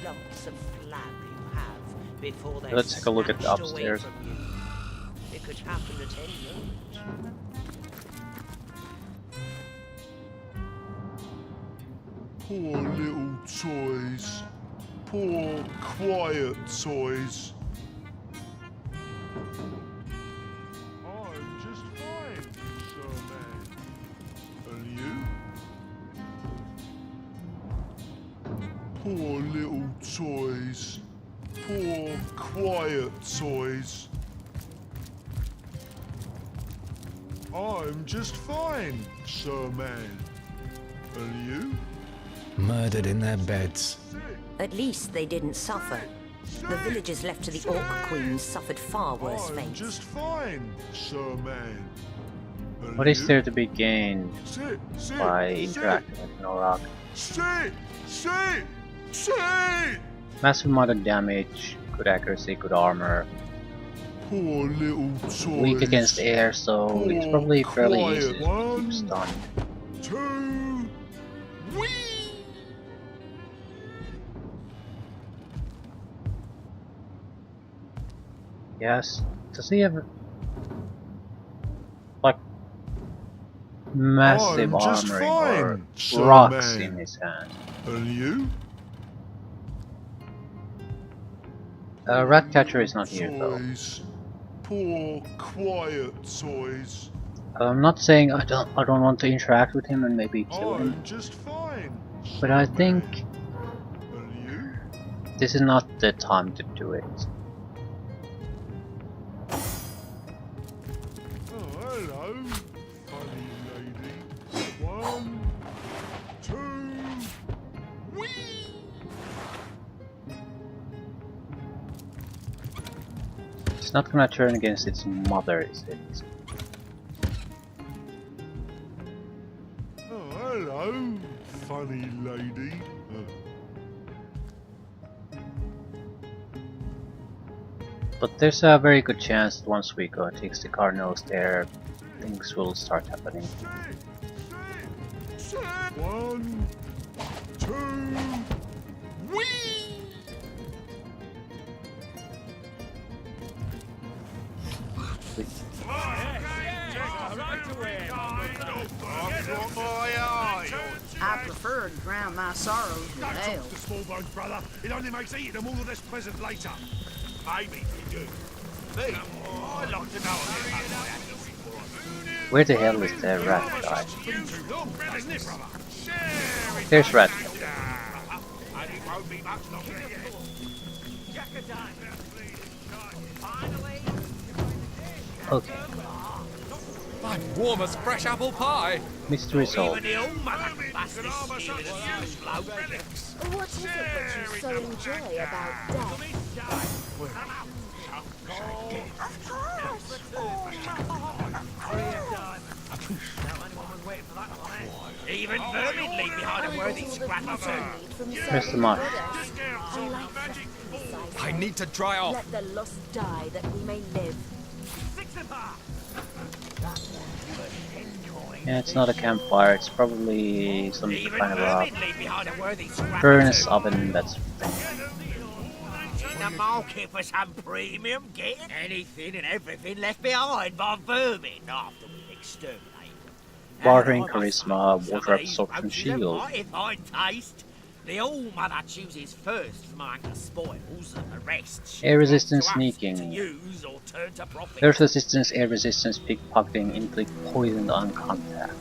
lumps of flab you have before they're Let's take a look at the snatched away upstairs. from you. It could happen at any moment. Poor little toys. Poor, quiet toys. I'm just fine, Sir Man. And you? Poor little toys. Poor, quiet toys. I'm just fine, Sir Man. And you? Murdered in their beds. At least they didn't suffer. The villagers left to the Orc Queens suffered far worse I'm fates. just fine, Sir Man. And What is you? there to be gained Sit, sit, by sit, interacting with Norak? sit, sit, sit. Massive amount of damage, good accuracy, good armor, Poor little toys. weak against air, so it's probably fairly easy to Quiet. keep stunned. 2, whee! Yes. Does he have like massive I'm just armoring or fine, Sir rocks Man. in his hand? And you? Ratcatcher is not here though. Toys. Poor, quiet toys. I'm not saying I don't want to interact with him and maybe kill him, I'm just fine. but I think And you? this is not the time to do it. Oh, hello, funny lady. 1, 2, whee! It's not gonna turn against its mother, is it? Oh, hello, funny lady. But there's a very good chance that once we go to take the Cardinals there, things will start happening. Sit, 1, 2, whee! I prefer to drown my sorrows with ale. The small bones, brother. It only makes eating them all the less pleasant later. Maybe you do. Me? I'd like to know a bit about my actions. Where the hell is the rat guy? Look, isn't it, brother? Share it. There's rat. And it won't be much longer yet. Okay, I'm warm as fresh apple pie. mystery solved. What is it that you so enjoy about death? Even vermin leave behind a worthy scrap of food. Mr. Marsh. I need to dry off. Let the lost die that we may live. Yeah, it's not a campfire, it's probably some Even kind of vermin a leave behind a worthy scrap furnace of food. oven, that's In the market for some premium gear. Anything and everything left behind by vermin after we've exterminated them. Bartering, And I must charisma, say, water some of these absorption roaches have shield. mighty fine taste. The all-mother chooses first among the spoils, and the rest she Air wants resistance to us sneaking. to use or turn to profit. Earth resistance, air resistance, pickpocketing, inflict poison on contact.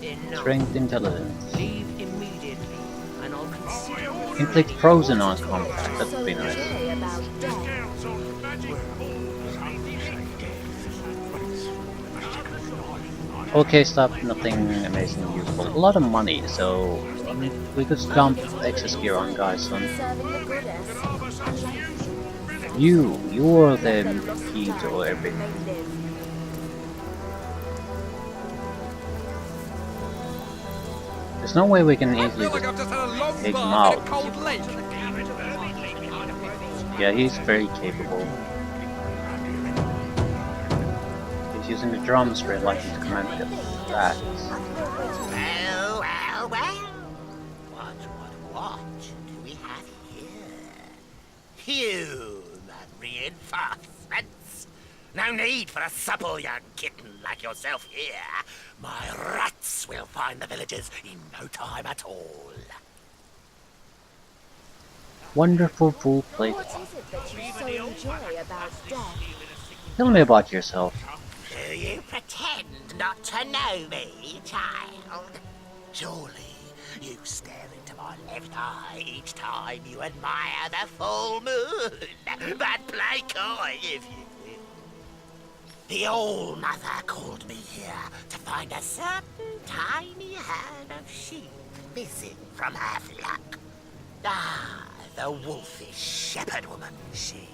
Enough. Strength, intelligence. Leave immediately, and I'll consider what Inflict frozen on contact, that would be nice. Enjoy about death. Okay, stop, nothing amazing useful. A lot of money, so we could dump excess gear on guys. Serving the goddess. You're the Let the lost key die to that we everything. may live. There's no way we can I easily feel like just I've just had a long take him bath in out. a cold lake. Yeah, he's very capable. He's using the drums very likely to command the rats. Well. What do we have here? Phew, the reinforcements. No need for a supple young kitten like yourself here. My rats will find the villagers in no time at all. Wonderful full plate. What is it that you so enjoy about death? Tell me about yourself. Do you pretend not to know me, child? Surely you stare into my left eye each time you admire the full moon. But play coy if you will. The All-Mother called me here to find a certain tiny herd of sheep missing from her flock. Ah, the wolfish shepherd woman, she.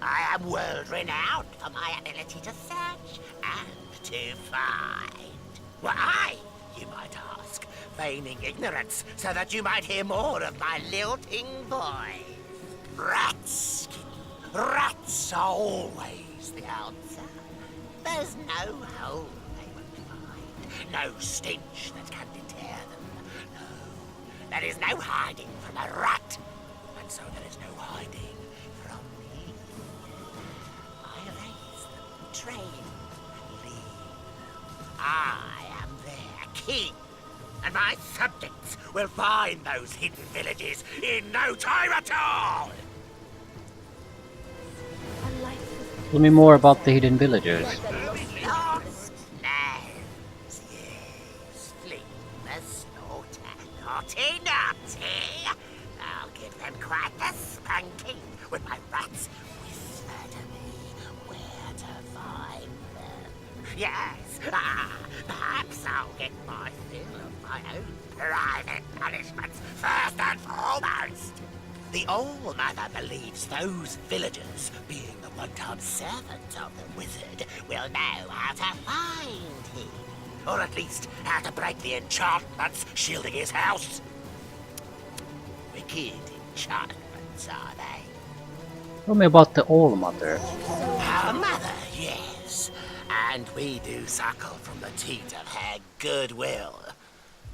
I am world-renowned for my ability to search and to find. Why, you might ask, feigning ignorance so that you might hear more of my lilting voice. Rats, kitten, rats are always the answer. There's no hole they won't find, no stench that can deter them. No, there is no hiding from a rat, and so there is no hiding from me. I raise them, train, lead them. I am their king, and my subjects will find those hidden villages in no time at all! A life Tell me more about the hidden villagers. Lost names, yes, fleet the slaughter, naughty, naughty. I'll give them quite the spanking when my rats whisper to me where to find them. Yes, perhaps I'll get my fill of my own private punishments first and foremost. The All-Mother believes those villagers, being the one-time servants of the wizard, will know how to find him. Or at least how to break the enchantments shielding his house. Wicked enchantments, are they? Tell me about the All-Mother. Our mother, yes. And we do suckle from the teat of her goodwill.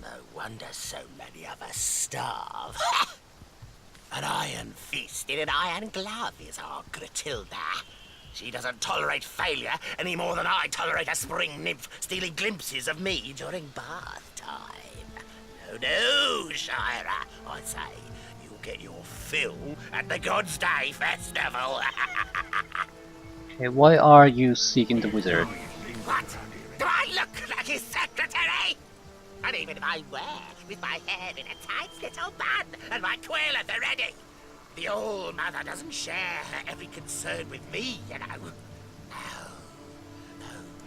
No wonder so many of us starve. An iron fist in an iron glove is our Gratilda. She doesn't tolerate failure any more than I tolerate a spring nymph stealing glimpses of me during bath time. No, Shira, I say, you'll get your fill at the God's Day Festival. Okay, why are you seeking the wizard? What? Do I look like his secretary? And even if I were, with my head in a tight little bun and my quill at the ready, the All-Mother doesn't share her every concern with me, you know. No,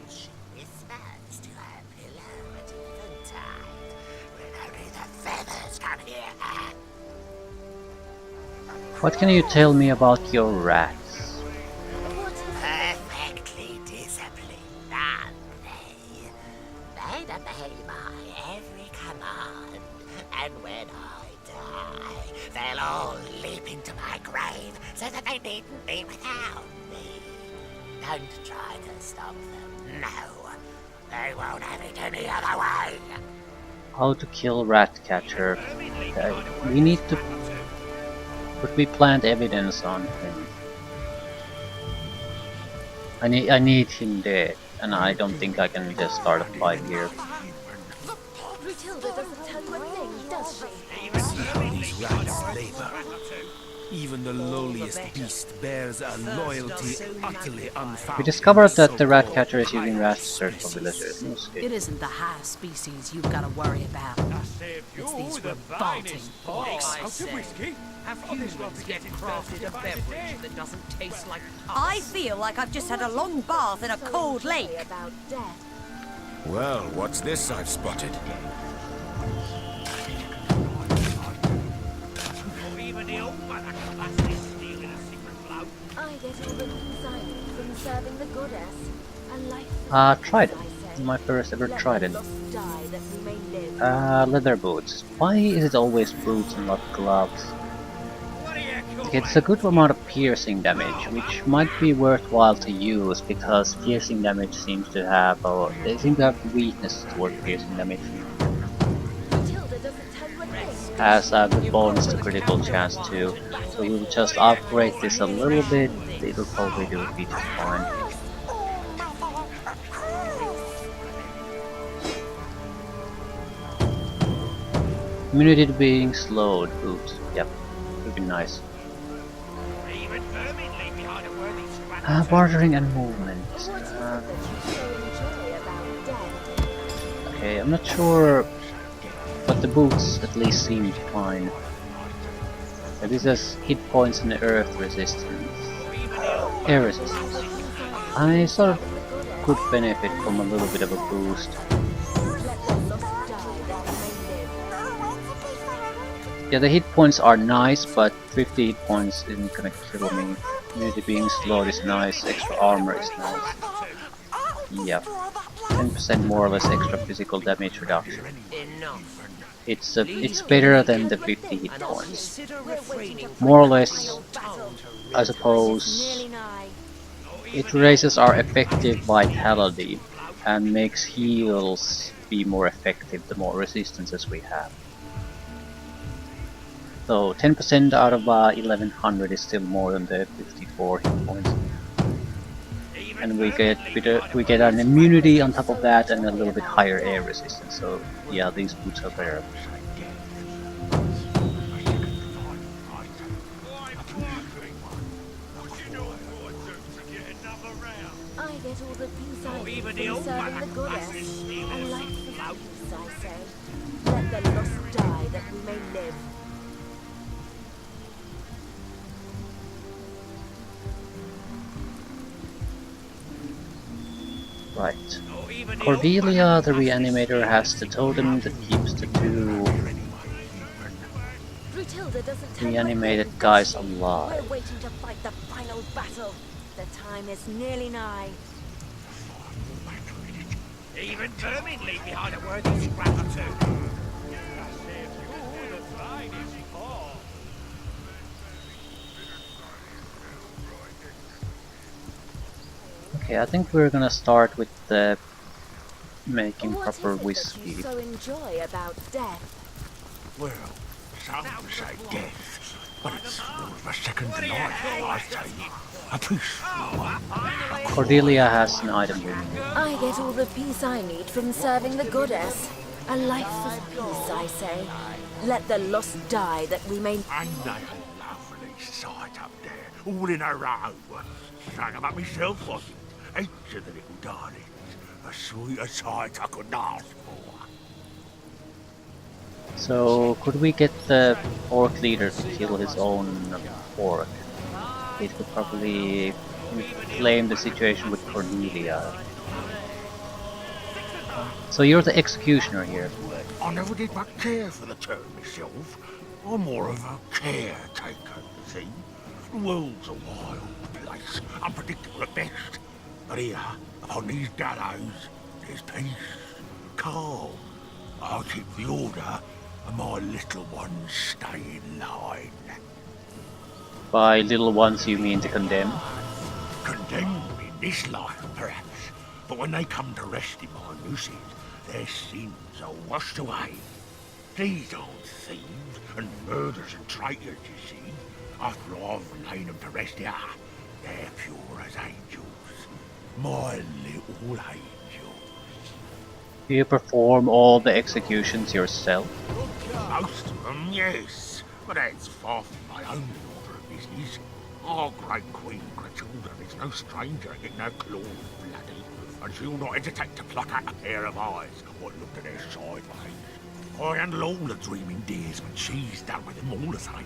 she whispers to her pillow at eventide, when only the feathers come near her. What can you tell me about your rats? Perfectly disciplined, aren't they? They obey my every command, and when I die, they'll all leap into my grave so that they needn't be without me. Don't try to stop them, no. They won't have it any other way. How to kill Ratcatcher. We need to... But we plant evidence on him. I need him dead, and I don't think I can just start a fight here. Matilda doesn't tell you a thing, does she? See how these rats labor. Even the lowliest beast bears a loyalty utterly unfounded. We discovered that the Ratcatcher is using rats to search for villagers. It isn't the high species you've got to worry about. It's these revolting boys. Have humans yet crafted a beverage that doesn't taste like I feel like I've just had a long bath in a cold lake. About death. Well, what's this I've spotted? Even the All-Mother can bust this stealing a secret blow. I get all the anxiety from serving the goddess. And life Tried it. I said. My first ever Let tried the it. lost die that we may live. Leather boots. Why is it always boots and not gloves? What do you call It's a good amount of piercing damage, which might be worthwhile to use because piercing damage seems to have, they seem to have weakness toward piercing damage. Matilda doesn't tell you a thing, has a good bonus to critical chance too. So we'll just upgrade this a little bit. It'll probably do be just fine. Immunity to being slowed. Oops. Yep. Would be nice. Even vermin leave behind a worthy scrap. Bartering and movement. What is it that you so enjoy about death? Okay, I'm not sure, but the boots at least seem fine. This has hit points and earth resistance. Air resistance. I sort of could benefit from a little bit of a boost. Yeah, the hit points are nice, but 50 hit points isn't gonna kill me. Immunity being slowed is nice, extra armor is nice. Yep. 10% more or less extra physical damage reduction. It's better than the 50 hit points. More or less, I suppose. It raises our effective vitality and makes heals be more effective the more resistances we have. So 10% out of 1100 is still more than the 54 hit points. And we get an immunity on top of that and a little bit higher air resistance. So yeah, these boots are better. I get all the peace I need from serving the goddess. And life is peace, I say. Let the lost die that we may live. Right. Cordelia, the reanimator, has the totem that keeps the two reanimated guys alive. We're waiting to fight the final battle. The time is nearly nigh. Even vermin leave behind a worthy scrap or two. Okay, I think we're gonna start with the making proper What is it that whiskey. you so enjoy about death? Well, some say death, but it's more of a second life, I say. A peaceful one. Cordelia has an item with me. I get all the peace I need from serving the goddess. A life of peace, I say. Let the lost die that we may... And they a lovely sight up there, all in a row. Sang them up myself, wasn't it? Each of the little darlings. A sweeter sight I could ask for. So, could we get the orc leader to kill his own orc? It could probably inflame the situation with Cordelia. So you're the executioner here. I never did much care for the term myself. I'm more of a caretaker, you see. The world's a wild place, unpredictable at best. But here, upon these gallows, there's peace, calm. I keep the order, and my little ones stay in line. By little ones you mean the condemned? Condemned in this life, perhaps. But when they come to rest in my nooses, their sins are washed away. These aren't thieves and murderers and traitors, you see. After I've laid them to rest here, they're pure as angels. My little angels. Do you perform all the executions yourself? Most of them, yes. But that's far from my own order of business. Our great Queen Clotilda is no stranger at getting her claws bloody, and she'll not hesitate to pluck out a pair of eyes or look at her sideways. I handle all the dreaming dears when she's done with them all the same.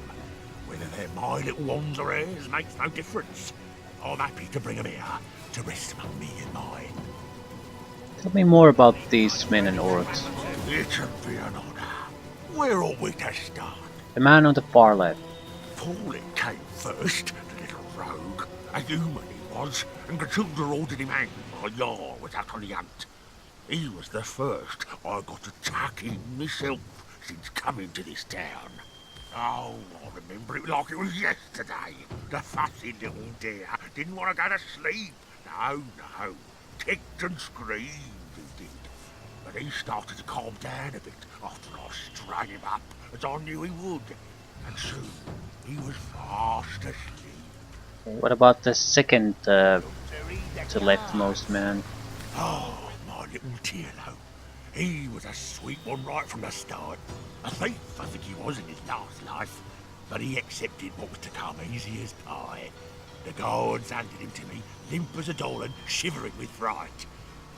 Whether they're my little ones or hers makes no difference. I'm happy to bring them here to rest among me and mine. Tell me more about these men and orcs. It should be an honour. Where ought we to start? The man on the far left. Pauline came first, the little rogue. A human he was, and Clotilda ordered him hanged while Yar was out on the hunt. He was the first I got to tuck in myself since coming to this town. Oh, I remember it like it was yesterday. The fussy little dear didn't want to go to sleep. No, no. Kicked and screamed, he did. but he started to calm down a bit after I strung him up, as I knew he would. And soon, he was fast asleep. What about the second to leftmost man? Oh, my little Tilo. He was a sweet one right from the start. A thief, I think he was in his last life. But he accepted what was to come easy as pie. The guards handed him to me, limp as a doll and shivering with fright.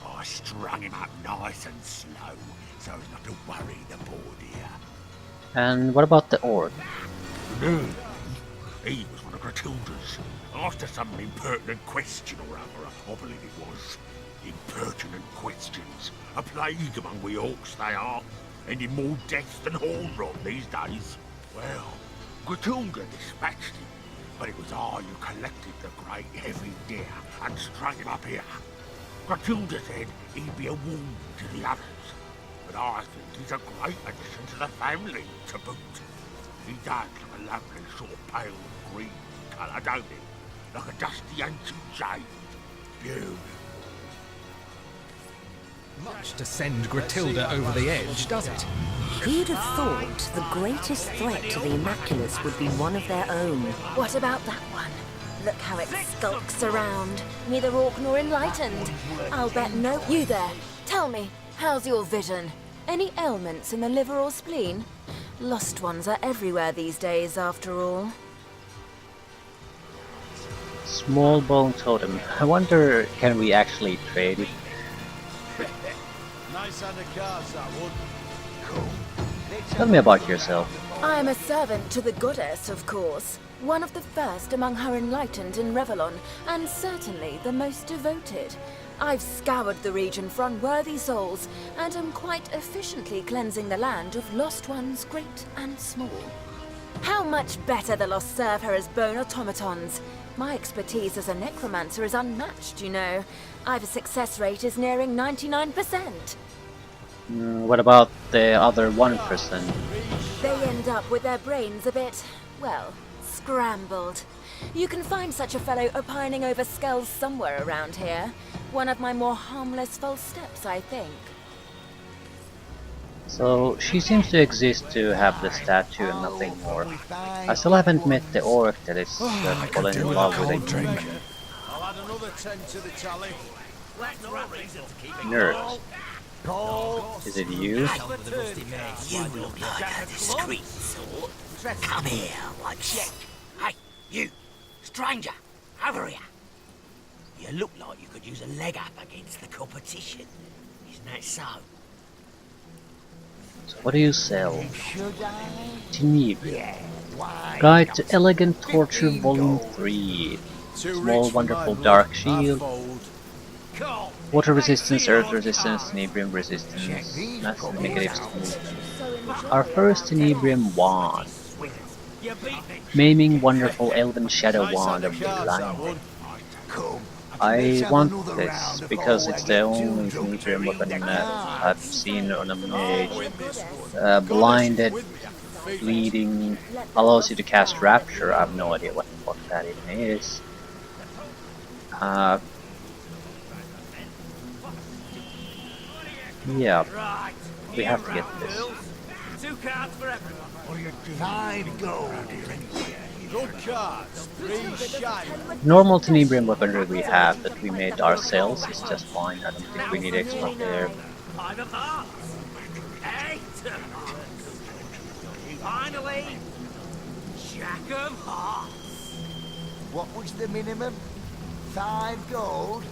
I strung him up nice and slow, so as not to worry the poor dear. And what about the orc? No, he was one of Gratilda's. After some impertinent question or other, I believe it was. Impertinent questions. A plague among we orcs they are, ending more death than horn rot these days. Well, Gratilda dispatched him, but it was I who collected the great heavy deer and strung him up here. Gratilda said he'd be a wound to the others, but I think he's a great addition to the family, to boot. He does look a lovely sort of pale green colour, don't he? Like a dusty ancient jade. Beautiful. Much to send Gratilda over the edge, does it? Who'd have thought the greatest threat to the Immaculates would be one of their own? What about that one? Look how it skulks around. Neither orc nor enlightened. I'll bet no... You there. Tell me, how's your vision? Any ailments in the liver or spleen? Lost ones are everywhere these days, after all. Small bone totem. I wonder, can we actually trade it? Nice on the cards, that would. Tell me about yourself. I am a servant to the goddess, of course. One of the first among her enlightened in Revelon, and certainly the most devoted. I've scoured the region for unworthy souls, and am quite efficiently cleansing the land of lost ones great and small. How much better the lost serve her as bone automatons. My expertise as a necromancer is unmatched, you know. I've a success rate is nearing 99%. What about the other 1%? They end up with their brains a bit, well, scrambled. You can find such a fellow opining over skulls somewhere around here. One of my more harmless false steps, I think. So, she seems to exist to have the statue and nothing more. I still haven't met the orc that is fallen in love with it. I'll add another 10 to the tally. Nerd. Is it you? You look like a discreet sort. Come here, once. Hey, you, stranger, over here. You look like you could use a leg up against the competition. Isn't that so? So what do you sell? Tenebria. Guide to Elegant Torture Volume 3. Small Wonderful Dark Shield. Water resistance, earth resistance, tenebrium resistance, massive negatives to movement. Our first tenebrium wand. Maiming Wonderful Elven Shadow Wand of Blind. I want this because it's the only tenebrium weapon I've seen on a mage. Blinded, bleeding, allows you to cast Rapture. I have no idea what that even is. Yeah, we have to get this. 2 cards for everyone. 5 gold. Good cards, 3 shine. Normal tenebrium weaponry we have that we made ourselves is just fine. I don't think we need extra there. 5 of hearts. 8 of hearts. Finally, Jack of hearts. What was the minimum? 5 gold?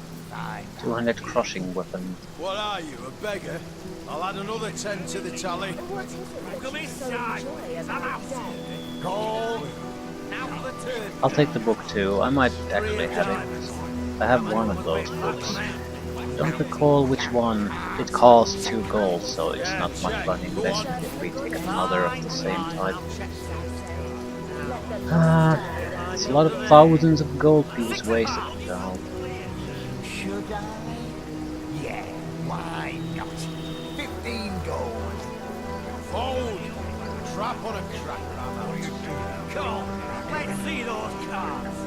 200 crushing weapon. What are you, a beggar? I'll add another 10 to the tally. What is it Come that you so inside. enjoy I'm about out. death? Gold. Now for the turn. I'll take the book too. I might actually have it. I have one of those books. Don't recall which one. It costs 2 gold, so it's not much fun investment if we take another of the same type. It's a lot of thousands of gold pieces wasted now. Should I? Yeah, why not? 15 gold. Fold. Trap on a cracker, I'm out. Come on, let's see those cards.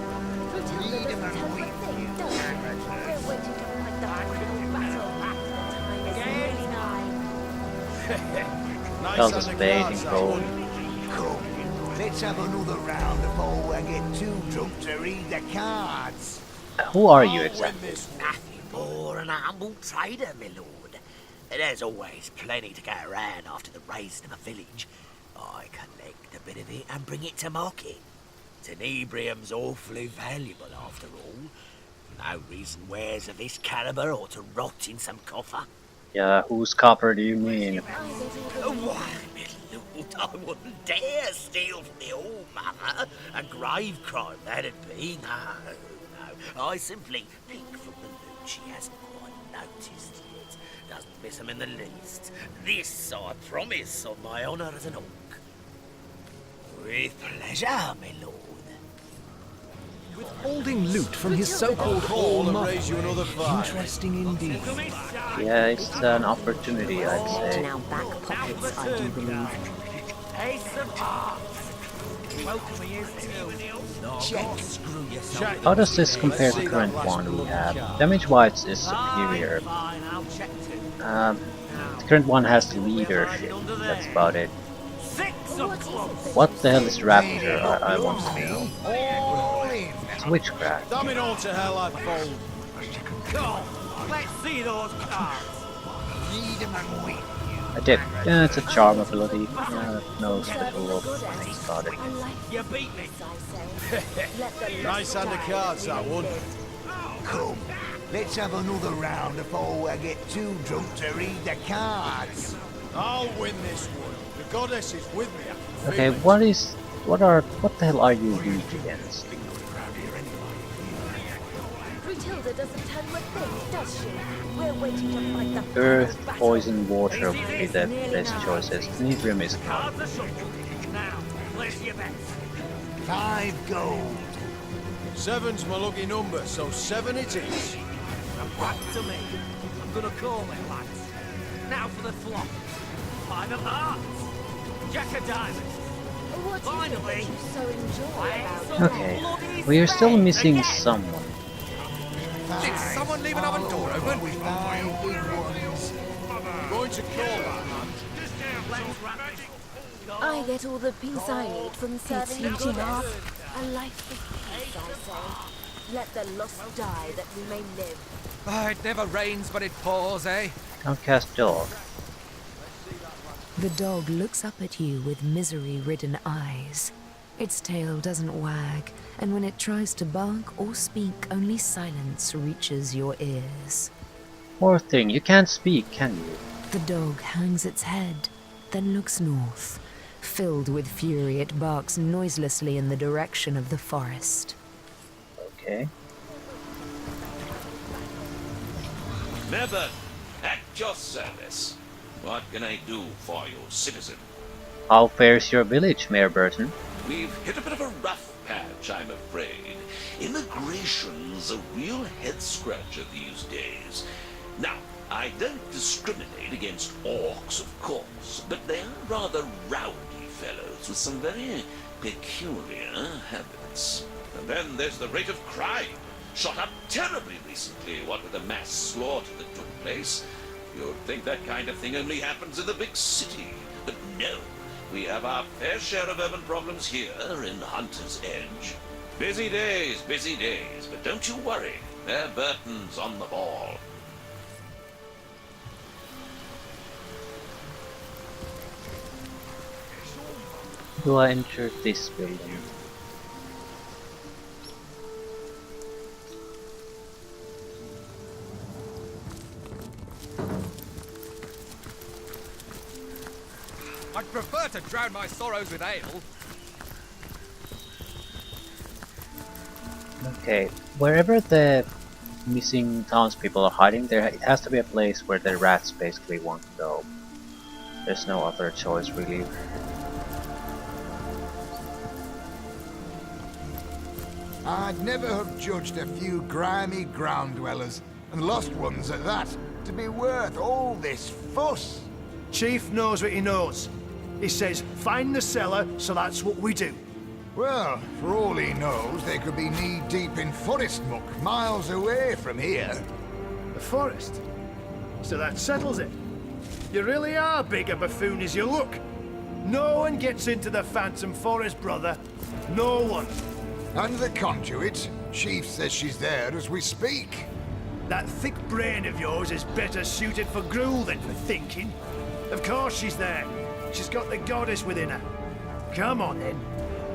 Matilda doesn't tell you a thing, does she? We're waiting to fight the final battle. The time is nearly nigh. How's the spading going? Come, let's have another round before I get too drunk to read the cards. Who are you exactly? Nothing more than a humble trader, my lord. There's always plenty to go around after the raising of a village. I collect a bit of it and bring it to market. Tenebrium's awfully valuable after all. No reason wares of this caliber ought to rot in some coffer. Yeah, whose copper do you mean? Why, my lord, I wouldn't dare steal from the All-Mother. A grave crime, that'd be. No. I simply pick from the loot she hasn't quite noticed yet. Doesn't miss 'em in the least. This I promise on my honour as an orc. With pleasure, my lord. Withholding loot from his so-called all-mother. Interesting indeed. Yeah, it's an opportunity, I'd To say. now back pockets, I do believe. Ace of Hearts. Welcome he is too. How does this compare to the current one we have? Damage-wise is superior. Fine, I'll check too. The current one has the leadership, that's about it. 6 of clubs. What the hell is Rapture? I want to know. It's witchcraft. Damn it all to hell, I'd fold. Go. Let's see those cards. I did. Yeah, it's a charm ability. Yeah, no special things about it. You beat me. Nice hand of cards, that one. Come, let's have another round before I get too drunk to read the cards. I'll win this one. The goddess is with me. Okay, what the hell are you weak against? Matilda doesn't tell you a thing, does she? We're waiting to fight the Earth, battle. poison, water would be the best choices. Tenebrium is not. Cards are shuffled. Now, place your bets. 5 gold. 7's my lucky number, so 7 it is. And back to me. I'm gonna call it, lads. Now for the flop. 5 of hearts. Jack of diamonds. What is it Finally. that you so enjoy about Okay, we are still missing someone. Did someone leave another door open? 5 big ones. Going to call that man. I get all the peace I need from serving the goddess. A life of peace, I say. Let the lost die that we may live. Ah, it never rains, but it pours, eh? Don't cast dog. The dog looks up at you with misery-ridden eyes. Its tail doesn't wag, and when it tries to bark or speak, only silence reaches your ears. Poor thing, you can't speak, can you? The dog hangs its head, then looks north. Filled with fury, it barks noiselessly in the direction of the forest. Okay. Method, at your service. What can I do for you, citizen? How fares your village, Mayor Burton? We've hit a bit of a rough patch, I'm afraid. Immigration's a real head-scratcher these days. Now, I don't discriminate against orcs, of course, but they are rather rowdy fellows with some very peculiar habits. And then there's the rate of crime. Shot up terribly recently, what with the mass slaughter that took place. You'd think that kind of thing only happens in the big city, but no. We have our fair share of urban problems here in Hunter's Edge. Busy days, but don't you worry. Mayor Burton's on the ball. Do I enter this building? I'd prefer to drown my sorrows with ale. Okay, wherever the missing townspeople are hiding, there it has to be a place where the rats basically want to go. There's no other choice really. I'd never have judged a few grimy ground dwellers, and lost ones at that, to be worth all this fuss. Chief knows what he knows. He says, find the cellar, so that's what we do. Well, for all he knows, they could be knee-deep in forest muck, miles away from here. The forest? So that settles it. You really are big a buffoon as you look. No one gets into the Phantom Forest, brother. No one. And the conduit? Chief says she's there as we speak. That thick brain of yours is better suited for gruel than for thinking. Of course she's there. She's got the goddess within her. Come on, then.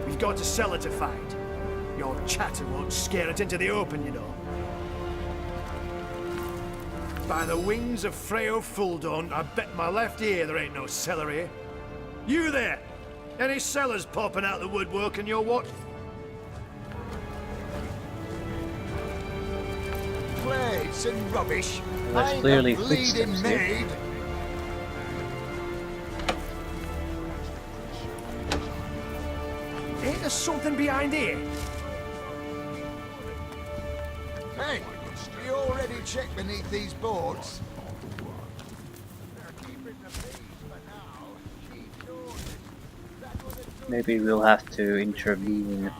We've got to sell her to fight. Your chatter won't scare it into the open, you know. By the wings of Freo Fuldawn, I bet my left ear there ain't no cellar here. You there! Any cellars popping out the woodwork in your what? Plates and rubbish. There's Ain't clearly a bleeding footsteps here. maid. Ain't there something behind here? Hey, you already checked beneath these boards? Maybe we'll have to intervene.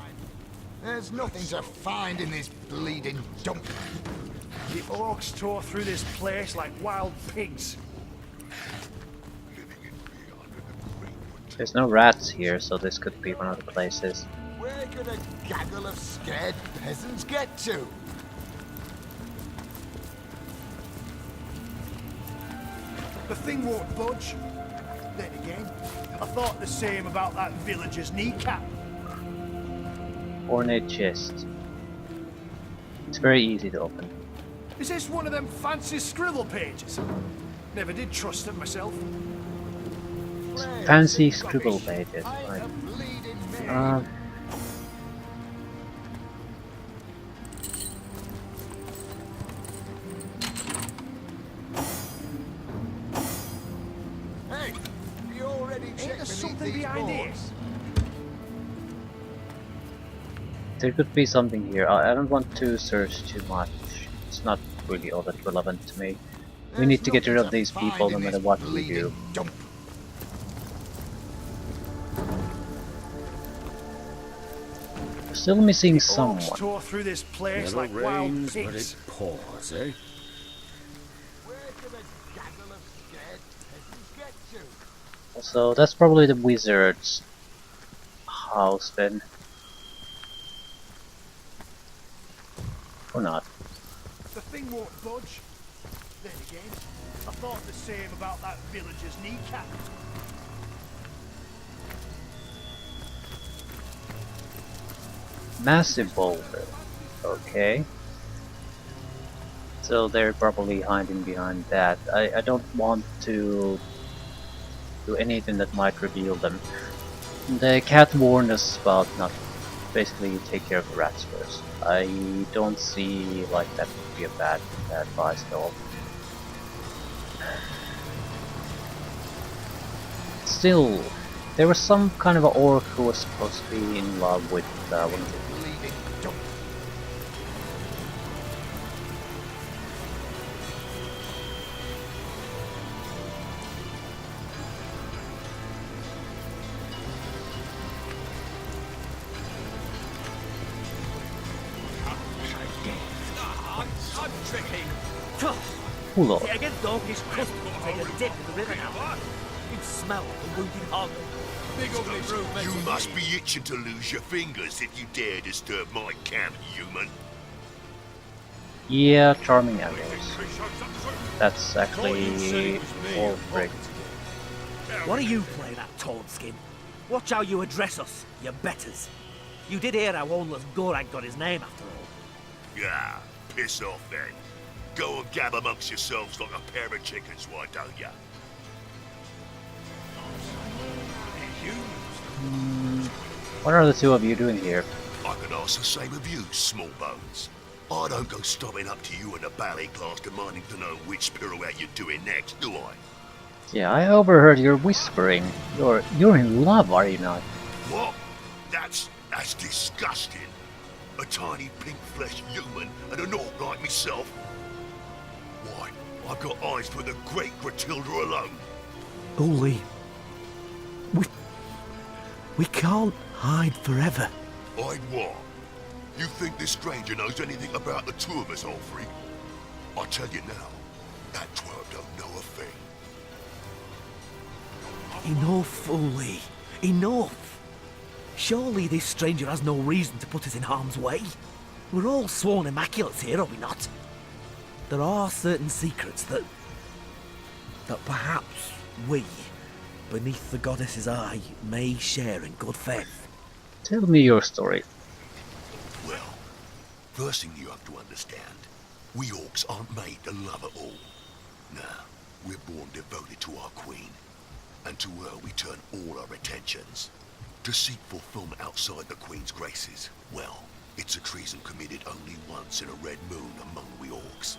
There's nothing to find in this bleeding dump. The orcs tore through this place like wild pigs. There's no rats here, so this could be one of the places. Where could a gaggle of scared peasants get to? The thing won't budge. Then again, I thought the same about that villager's kneecap. Ornate chest. It's very easy to open. Is this one of them fancy scribble pages? Never did trust them myself. Fancy scribble pages. Right. Hey, you already checked beneath these boards? There could be something here. I don't want to search too much. It's not really all that relevant to me. We need to get rid of these people no matter what we do. We're still missing someone. Tore through this place like wild pigs. Pause, eh? So that's probably the wizard's house then. Or not. The thing won't budge. Then again, I thought the same about that villager's kneecap. Massive boulder. Okay. So they're probably hiding behind that. I don't want to do anything that might reveal them. The cat warned us about not basically take care of the rats first. I don't see like that would be a bad advice at all. Still, there was some kind of an orc who was supposed to be in love with one of the I'm tricky. Oh lord. Yeah, against doggish custom to take a dip in the river now. You smell the wounded hog. Big ugly brute. You must be itching to lose your fingers if you dare disturb my camp, human. Yeah, charming arrows. That's actually all rigged. What are you playing at, Tawnskin? Watch how you address us, you betters. You did hear how Onless Gorag got his name after all. Yeah, piss off then. Go and gab amongst yourselves like a pair of chickens, why don't ya? What are the two of you doing here? I can ask the same of you, small bones. I don't go stopping up to you in the ballet class demanding to know which pirouette you're doing next, do I? Yeah, I overheard your whispering. You're in love, are you not? What? That's disgusting. A tiny pink-fleshed human and an orc like myself? Why, I've got eyes for the great Gratilda alone. Uli, we can't hide forever. Hide what? You think this stranger knows anything about the two of us, Alfred? I tell you now, that twerp don't know a thing. Enough, Uli. Enough. Surely this stranger has no reason to put us in harm's way. We're all sworn immaculates here, are we not? There are certain secrets that perhaps we, beneath the goddess's eye, may share in good faith. Tell me your story. Well, first thing you have to understand, we orcs aren't made to love it all. Nah, we're born devoted to our queen, and to her we turn all our attentions. To seek fulfillment outside the queen's graces, well, it's a treason committed only once in a red moon among we orcs.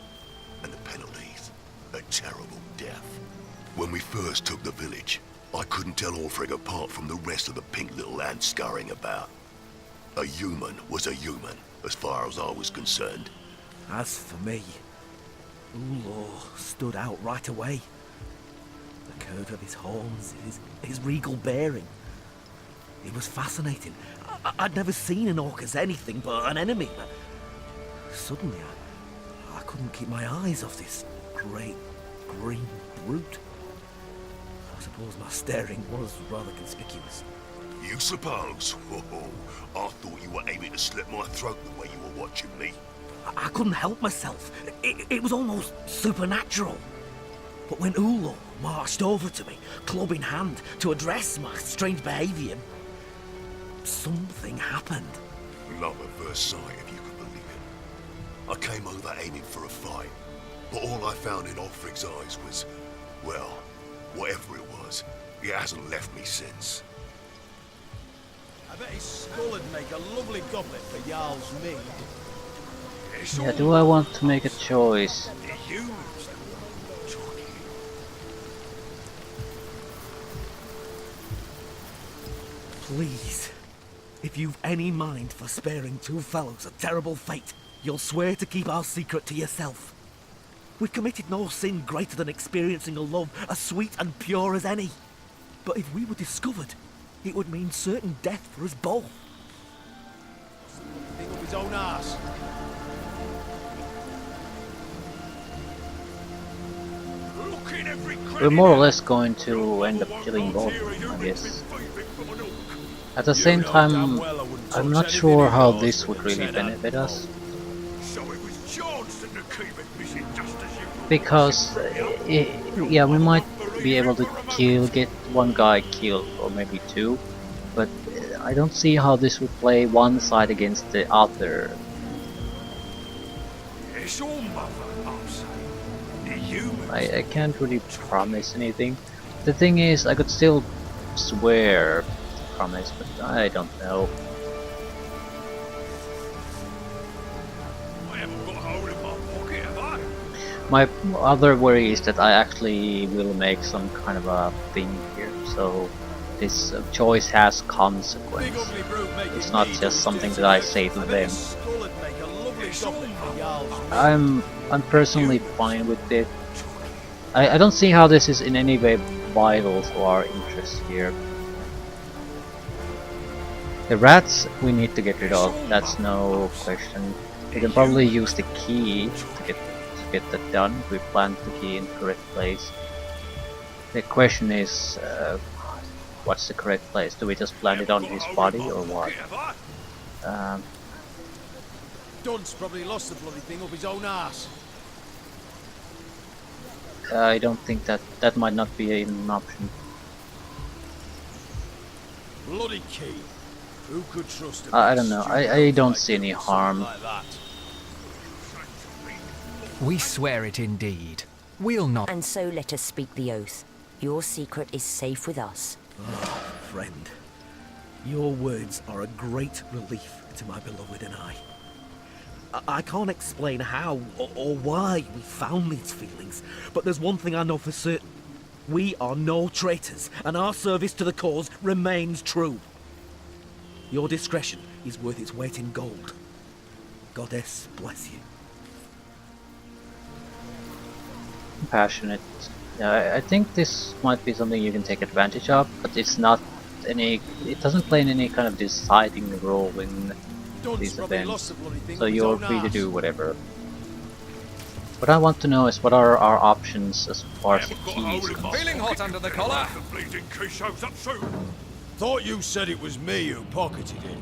And the penalties, a terrible death. When we first took the village, I couldn't tell Orfrig apart from the rest of the pink little ants scurrying about. A human was a human, as far as I was concerned. As for me, Ulor stood out right away. The curve of his horns, his regal bearing. It was fascinating. I'd never seen an orc as anything but an enemy, but suddenly I couldn't keep my eyes off this great green brute. I suppose my staring was rather conspicuous. You suppose? Oh, I thought you were aiming to slit my throat the way you were watching me. I couldn't help myself. It was almost supernatural. But when Ulor marched over to me, club in hand, to address my strange behaviour, something happened. Love at first sight, if you could believe it. I came over aiming for a fight, but all I found in Ulfric's eyes was, well, whatever it was, it hasn't left me since. I bet his skull would make a lovely goblet for Jarl's mead. Yeah, do I want to make a choice? Please, if you've any mind for sparing two fellows a terrible fate, you'll swear to keep our secret to yourself. We've committed no sin greater than experiencing a love as sweet and pure as any. But if we were discovered, it would mean certain death for us both. Think of his own arse. We're more or less going to end up killing both, I guess. At the same time, I'm not sure how this would really benefit us. Because, yeah, we might be able to get one guy killed, or maybe two, but I don't see how this would play one side against the other. I can't really promise anything. The thing is, I could still swear to promise, but I don't know. My other worry is that I actually will make some kind of a thing here, so this choice has consequence. It's not just something that I say to them. I'm personally fine with it. I don't see how this is in any way vital to our interests here. The rats we need to get rid of, that's no question. We can probably use the key to get that done if we plant the key in the correct place. The question is, what's the correct place? Do we just plant it on his body or what? Dunce probably lost the bloody thing up his own arse. I don't think that might not be even an option. Bloody key. Who could trust him? I don't know. I don't see any harm. Like that. We swear it indeed. We'll not. And so let us speak the oath. Your secret is safe with us. Oh, friend. Your words are a great relief to my beloved and I. I can't explain how or why we found these feelings, but there's one thing I know for certain. We are no traitors, and our service to the cause remains true. Your discretion is worth its weight in gold. Goddess bless you. Passionate. Yeah, I think this might be something you can take advantage of, but it's not any. It doesn't play any kind of deciding role in these events, so you're free to do whatever. What I want to know is what are our options as far as the key is concerned. Feeling hot under the collar? Thought you said it was me who pocketed it.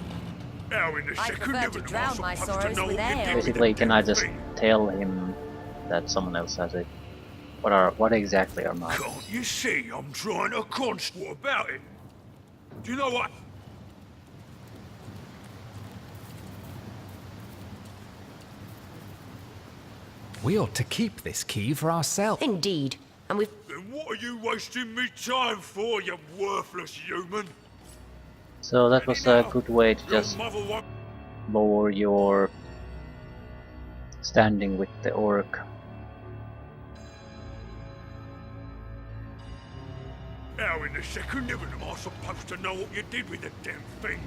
I prefer to drown my sorrows with ale. Basically, can I just tell him that someone else has it? What exactly are mine? Can't you see I'm trying to what about it? Do you know what? We ought to keep this key for ourselves. Indeed. And we've... Then what are you wasting me time for, you worthless human? So that was a good way to just lower your standing with the orc. How in the second heaven am I supposed to know what you did with the damn thing?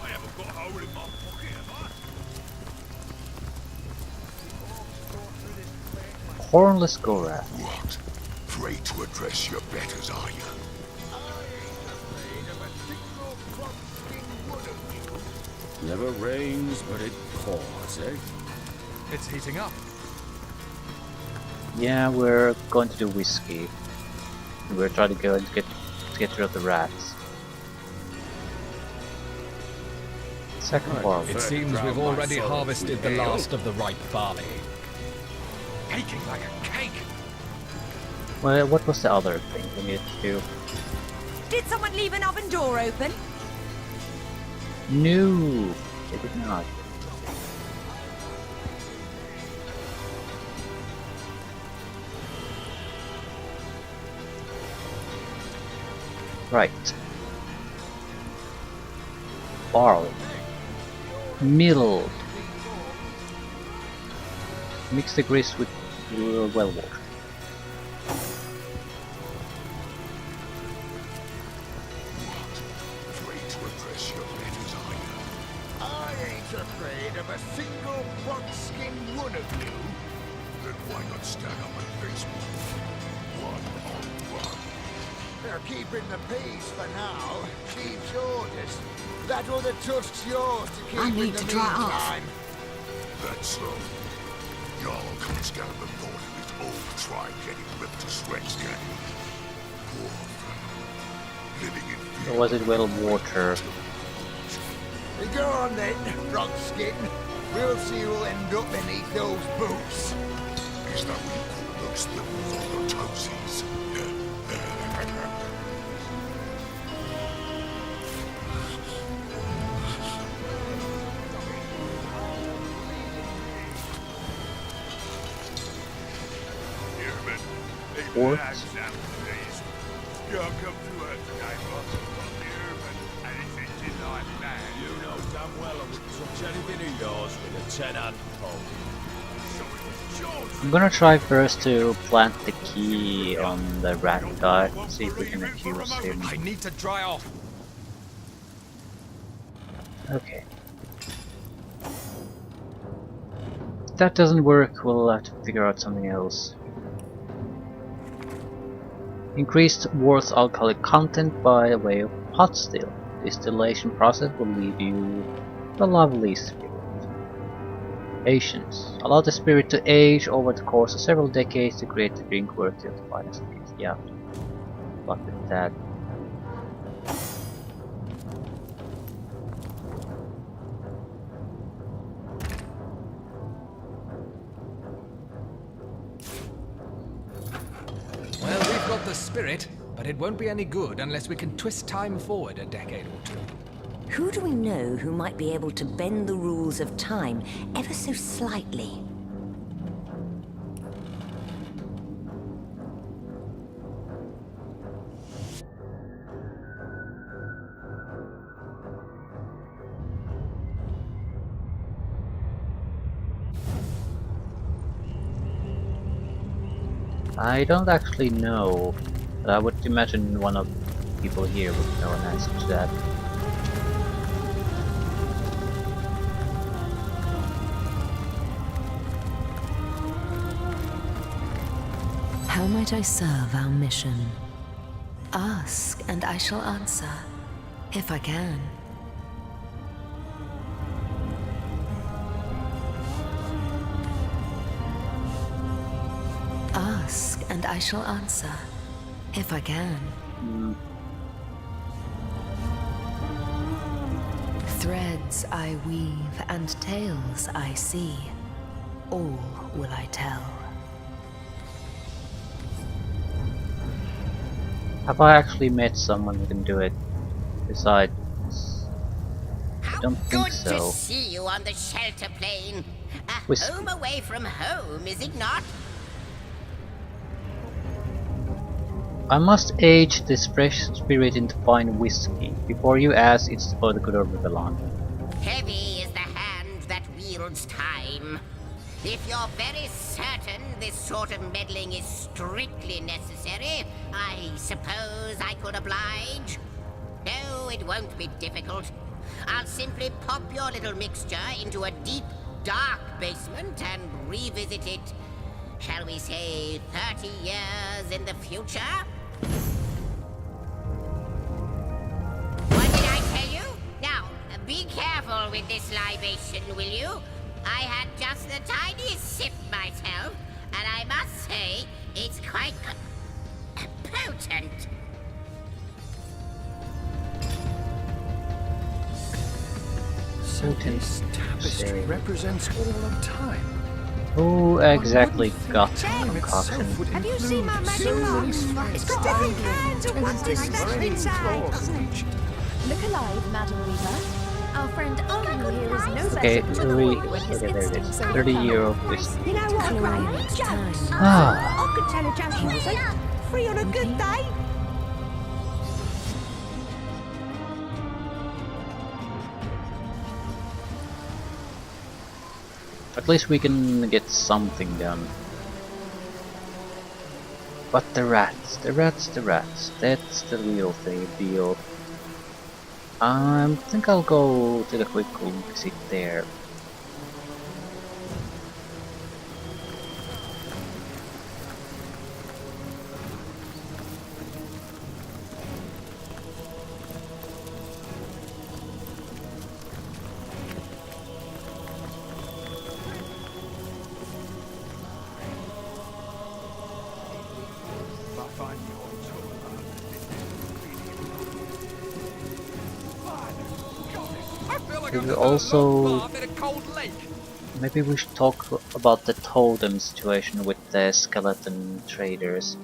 I haven't got a hole in my pocket, have I? Hornless Gorath. What? Afraid to address your betters, are you? Never rains, but it pours, eh? It's heating up. Yeah, we're going to do whiskey. We're trying to go and get rid of the rats. Second barley. It seems we've already harvested the last of the ripe barley. Baking like a cake. Well, what was the other thing we needed to do? Did someone leave an oven door open? No, they did not. Right. Barley. Milled. Mix the grist with well water. Afraid of a single frog-skinned one of you? Then why not stand up and face me? One on one. They're keeping the peace for now. Chief's orders. That other tusk's yours to keep I in need the to dry off. meantime. That's so. Y'all comes down the thought of his old tribe getting ripped to shreds, can he? Poor fellow. Living in fear. Or was it well water? Go on then, Frogskin. We'll see who'll end up beneath those boots. Is that what you call those things on your toesies? What? You come to work today, boss. And it's engine like that. You know damn well I wouldn't touch anything of yours with a 10-hand pole. I'm gonna try first to plant the key on the rat guy, see if we can accuse him. I need to dry off. Okay. If that doesn't work, we'll have to figure out something else. Increased worth alcoholic content by way of pot still. Distillation process will leave you the lovely spirit. Patience. Allow the spirit to age over the course of several decades to create a drink worthy of the finest taste. Yeah. But with that. Well, we've got the spirit, but it won't be any good unless we can twist time forward a decade or two. Who do we know who might be able to bend the rules of time ever so slightly? I don't actually know, but I would imagine one of the people here would know an answer to that. How might I serve our mission? Ask and I shall answer, if I can. Ask and I shall answer, if I can. Threads I weave and tales I see, all will I tell. Have I actually met someone who can do it? Besides, I don't think Good so. to see you on the shelter plane. A Whiskey. home away from home, is it not? I must age this fresh spirit into fine whiskey. Before you ask, it's for the good of the land. Heavy is the hand that wields time. If you're very certain this sort of meddling is strictly necessary, I suppose I could oblige. No, it won't be difficult. I'll simply pop your little mixture into a deep, dark basement and revisit it, shall we say, 30 years in the future? What did I tell you? Now, be careful with this libation, will you? I had just the tiniest sip myself, and I must say, it's quite potent. So this tapestry represents all of time. Who exactly got concoction? Have you seen my magic mark? It's got different kinds of wonders stacked inside, doesn't it? Look alive, Madam Weaver. Our friend Owen here is no Okay, better than the boy when his there it is. instincts are 30 infallible. year old whiskey. You know what, Chlorine Granny? is time. Ah. I could tell a joke, you see. Free on a good day. At least we can get something done. But the rats, that's the real deal. I think I'll go to the quick visit there. We also maybe we should talk about the totem situation with the skeleton traders.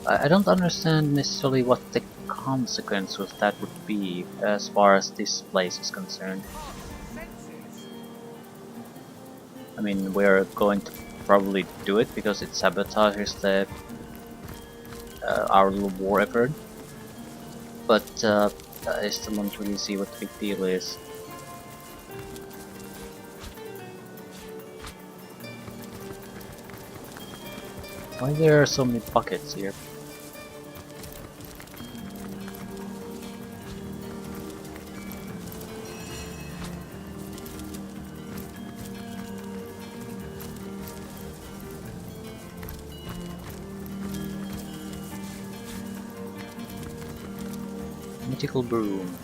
I don't understand necessarily what the consequence of that would be as far as this place is concerned. I mean, we're going to probably do it because it sabotages the our little war effort. But I still don't really see what the big deal is. Why there are so many buckets here? Mythical broom.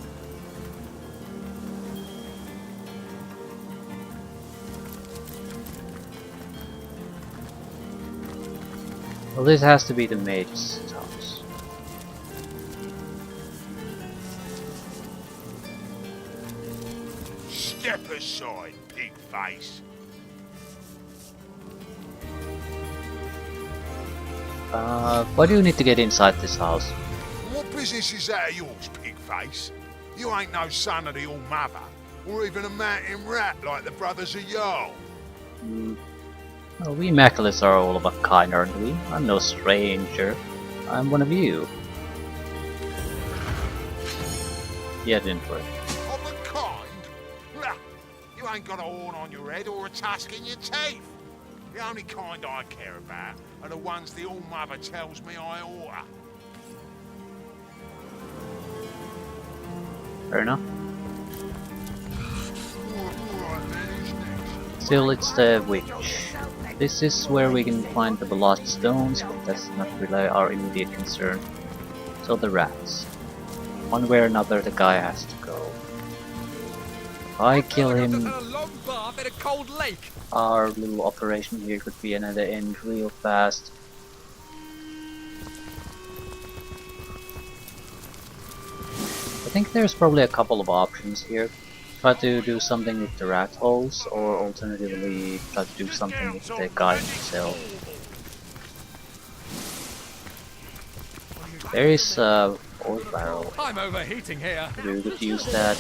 Well, this has to be the mage's house. Step aside, pig face. Why do you need to get inside this house? What business is that of yours, pig face? You ain't no son of the All-Mother, or even a mountain rat like the brothers of Jarl. Well, we Maculas are all of a kind, aren't we? I'm no stranger. I'm one of you. Yeah, didn't work. Of a kind? Blah. You ain't got a horn on your head or a tusk in your teeth. The only kind I care about are the ones the All-Mother tells me I oughta. Fair enough. Still, it's the witch. This is where we can find the lost stones, but that's not really our immediate concern. So the rats. One way or another the guy has to go. If I kill him, our little operation here could be another end real fast. I think there's probably a couple of options here. Try to do something with the rat holes, or alternatively try to do something with the guy himself. There is a oil barrel. I'm overheating here. We could use that.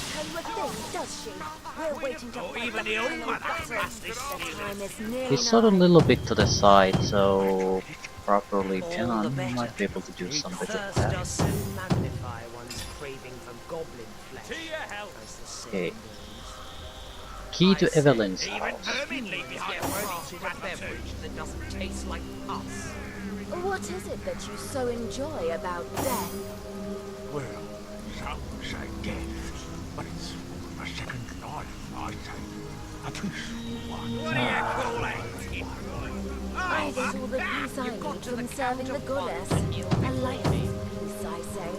He's sort of a little bit to the side, so properly Jenan might be able to do something with that. Okay. Key to Evelyn's house. What is it that you so enjoy about death? Well, some say death, but it's a second life, I say. A peaceful one. What do you call it? I saw the peace I need from serving the goddess. A life of peace, I say.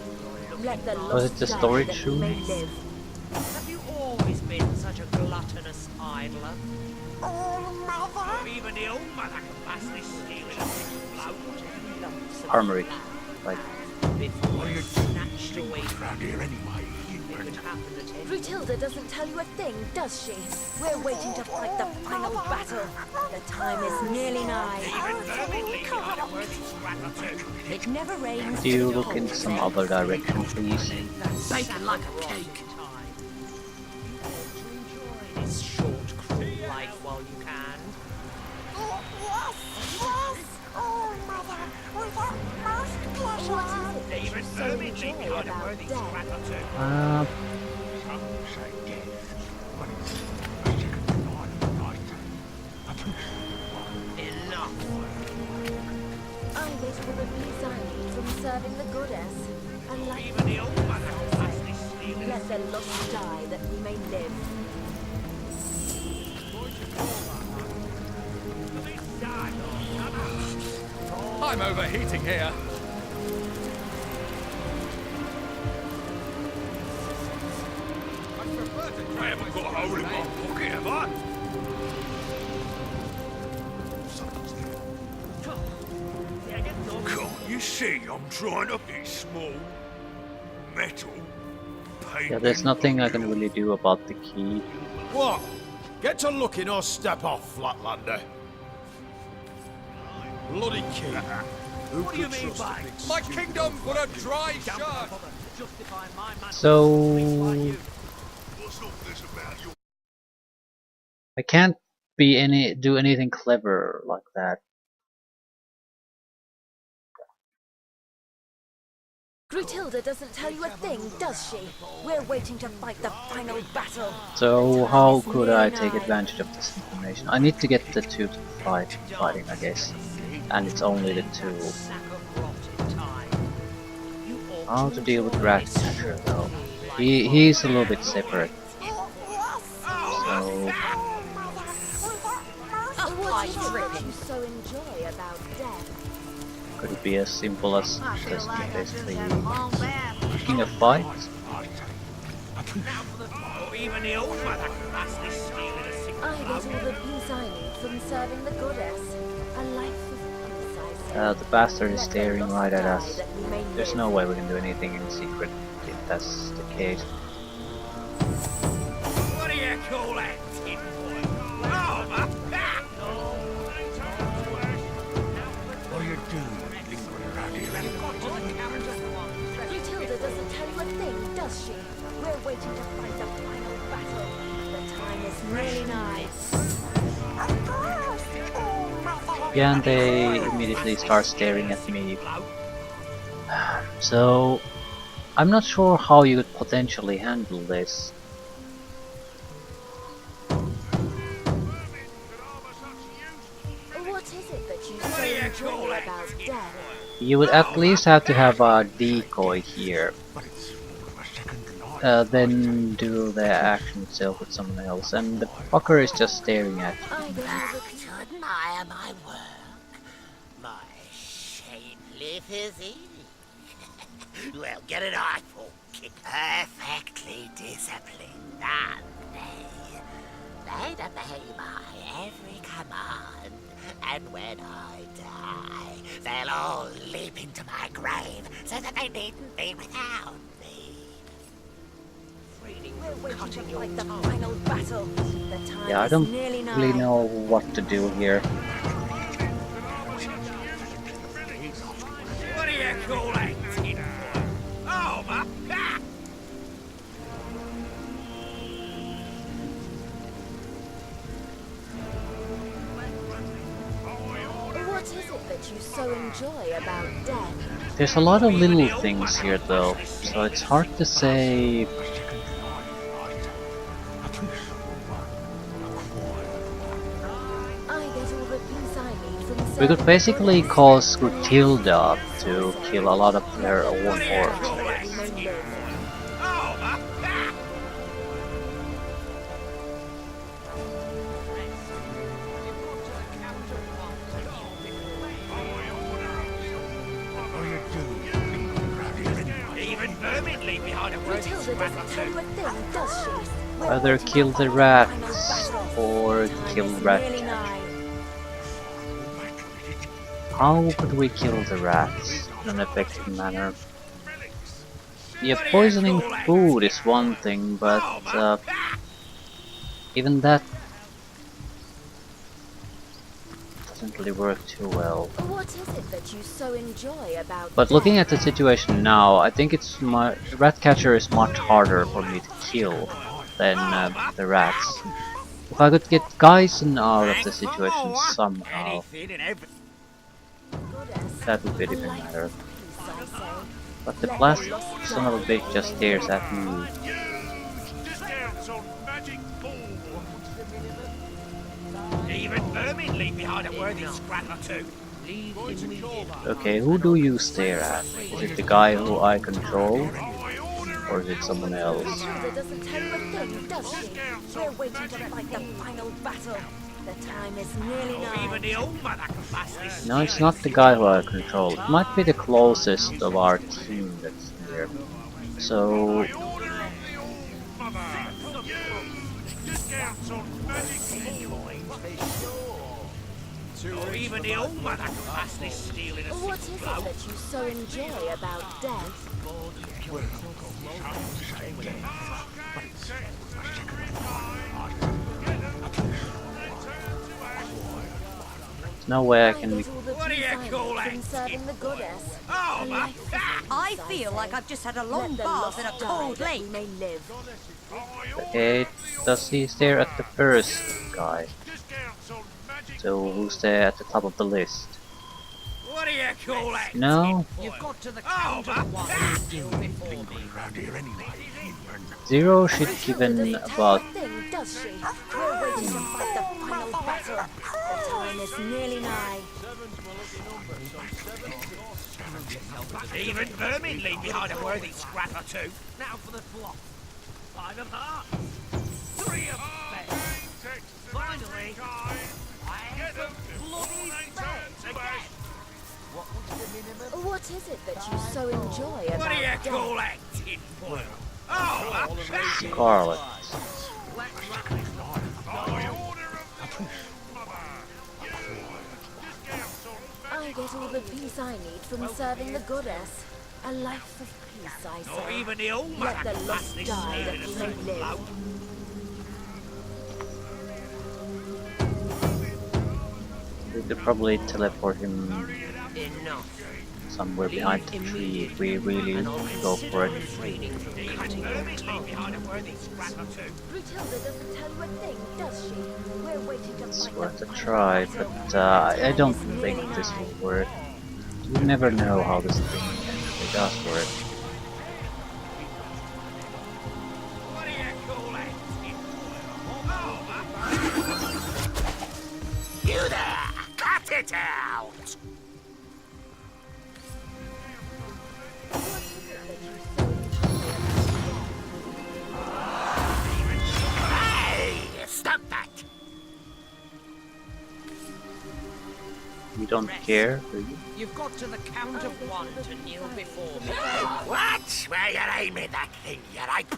Let the Was it lost the die storage that we room? may live. Have you always been such a gluttonous idler? Or even the old mother can pass this steel in a blow. Armory. Like. Before you snatched away Around here anyway, Grütilda doesn't tell you a thing, does she? We're waiting to fight the final battle. The time is nearly nigh. It never rains. Do you look in some other direction, please? Bacon like a cake. Enjoy this short, cruel life while you can. I wish for the peace I need from serving the goddess. And like let the lost die that we may live. I'm overheating here. I haven't got a hole in my pocket, have I? Can't you see I'm trying to be small? Metal. Yeah, there's nothing I can really do about the key. What? Get to looking or step off, Flatlander. Bloody key. Who What do you could mean trust a by big My stupid kingdom for a dry shirt. So I can't do anything clever like that. Grütilda doesn't tell you a thing, does she? We're waiting to fight the final battle. So how could I take advantage of this information? I need to get the two to fighting, I guess. And it's only the two. How to deal with Ratcatcher though? He's a little bit separate. So What is it that you so enjoy about death? could it be as simple as just basically picking a fight? Or even the old mother can pass this steel in a single I get all the peace I need from serving the goddess. A life of peace, I say. The bastard is staring right at us. That we may There's live. no way we can do anything in secret if that's the case. What do you call that, tin boy? Armor? What are you doing lingering around here anyway? Grütilda doesn't tell you a thing, does she? We're waiting to fight the final battle. The time is nearly nigh. Yeah, and they immediately start staring at me. So I'm not sure how you could potentially handle this. What is it that you so enjoy about death? You would at least have to have a decoy here. Then do the action itself with someone else, and the fucker is just staring at you. I get all the peace admire my work? My shapely physique? Well, get an eyeful. Perfectly disciplined, aren't they? They'd obey my every command, and when I die, they'll all leap into my grave so that they needn't be without me. We're waiting to fight the final battle. The time Yeah, I is don't nearly nigh. really know what to do here. What do you call acting for? Oh, my... Ah! What is it that you so enjoy about death? There's a lot of little things here though, so it's hard to say. I get all the peace I need from We could serving basically the goddess. cause Gruntilda to kill a lot of their own orcs. Even vermin leave behind a worthy Matilda scrap doesn't or tell two. you a thing, does she? We're Either waiting to kill the fight rats final battle. or The time kill is rat nearly catcher. nigh. How could we kill the rats in an effective manner? Yeah, poisoning food is one thing, but even that doesn't really work too well. What is it that you so enjoy about But looking death? at the situation now, I think it's Ratcatcher is much harder for me to kill than the rats. If I could get Geisen out of the situation somehow, Anything and everything. that would be a different matter. But the blast son of a bitch just stares at me. Even vermin leave behind a worthy scrap or two. Okay, who do you stare at? Is it the guy who I control? Or is it someone else? Matilda doesn't tell you a thing, does she? We're waiting to fight the final battle. The time is nearly nigh. Even the old mother can pass this. No, it's not the guy who I control. It might be the closest of our team that's here. So... Or even the old mother can pass this steel in a What is single it blow. that you so enjoy about death? no way I can... Get all the peace I need from serving the goddess. A life of I peace, feel like I've just had a long Let the bath in a lost die cold that lake. we may live. Okay, does he stare at the first guy? So who's there at the top of the list? What do you call that? No? You've got to the count of one still before me. Zero should given about... Thing, does she? We're waiting to fight the final battle. The time is nearly nigh. Even vermin leave behind a worthy scrap or two. Now for the flop. 5 of hearts. 3 of spades. Finally, I have the bloody spades again. What is it that you so enjoy about What do you death? call that, tinfoil? Oh, Scarlet. I get all the peace I need from serving the goddess. A life of peace, I Or say. even the old Let mother the can pass lost this die steel that in a we may single live. blow. We could probably teleport him Enough. somewhere behind the tree if we really go for it. Even vermin leave behind a worthy scrap or two. Matilda doesn't tell you a thing, does she? We're waiting to It's fight worth the a final try, battle. but I don't think this will work. You never know how this thing actually does work. What do you call that, tinfoil? You there! Cut it out! Hey! Stop that! You don't care, do you? You've got to the count of one to kneel before me. Watch where you're aiming that thing, you ape.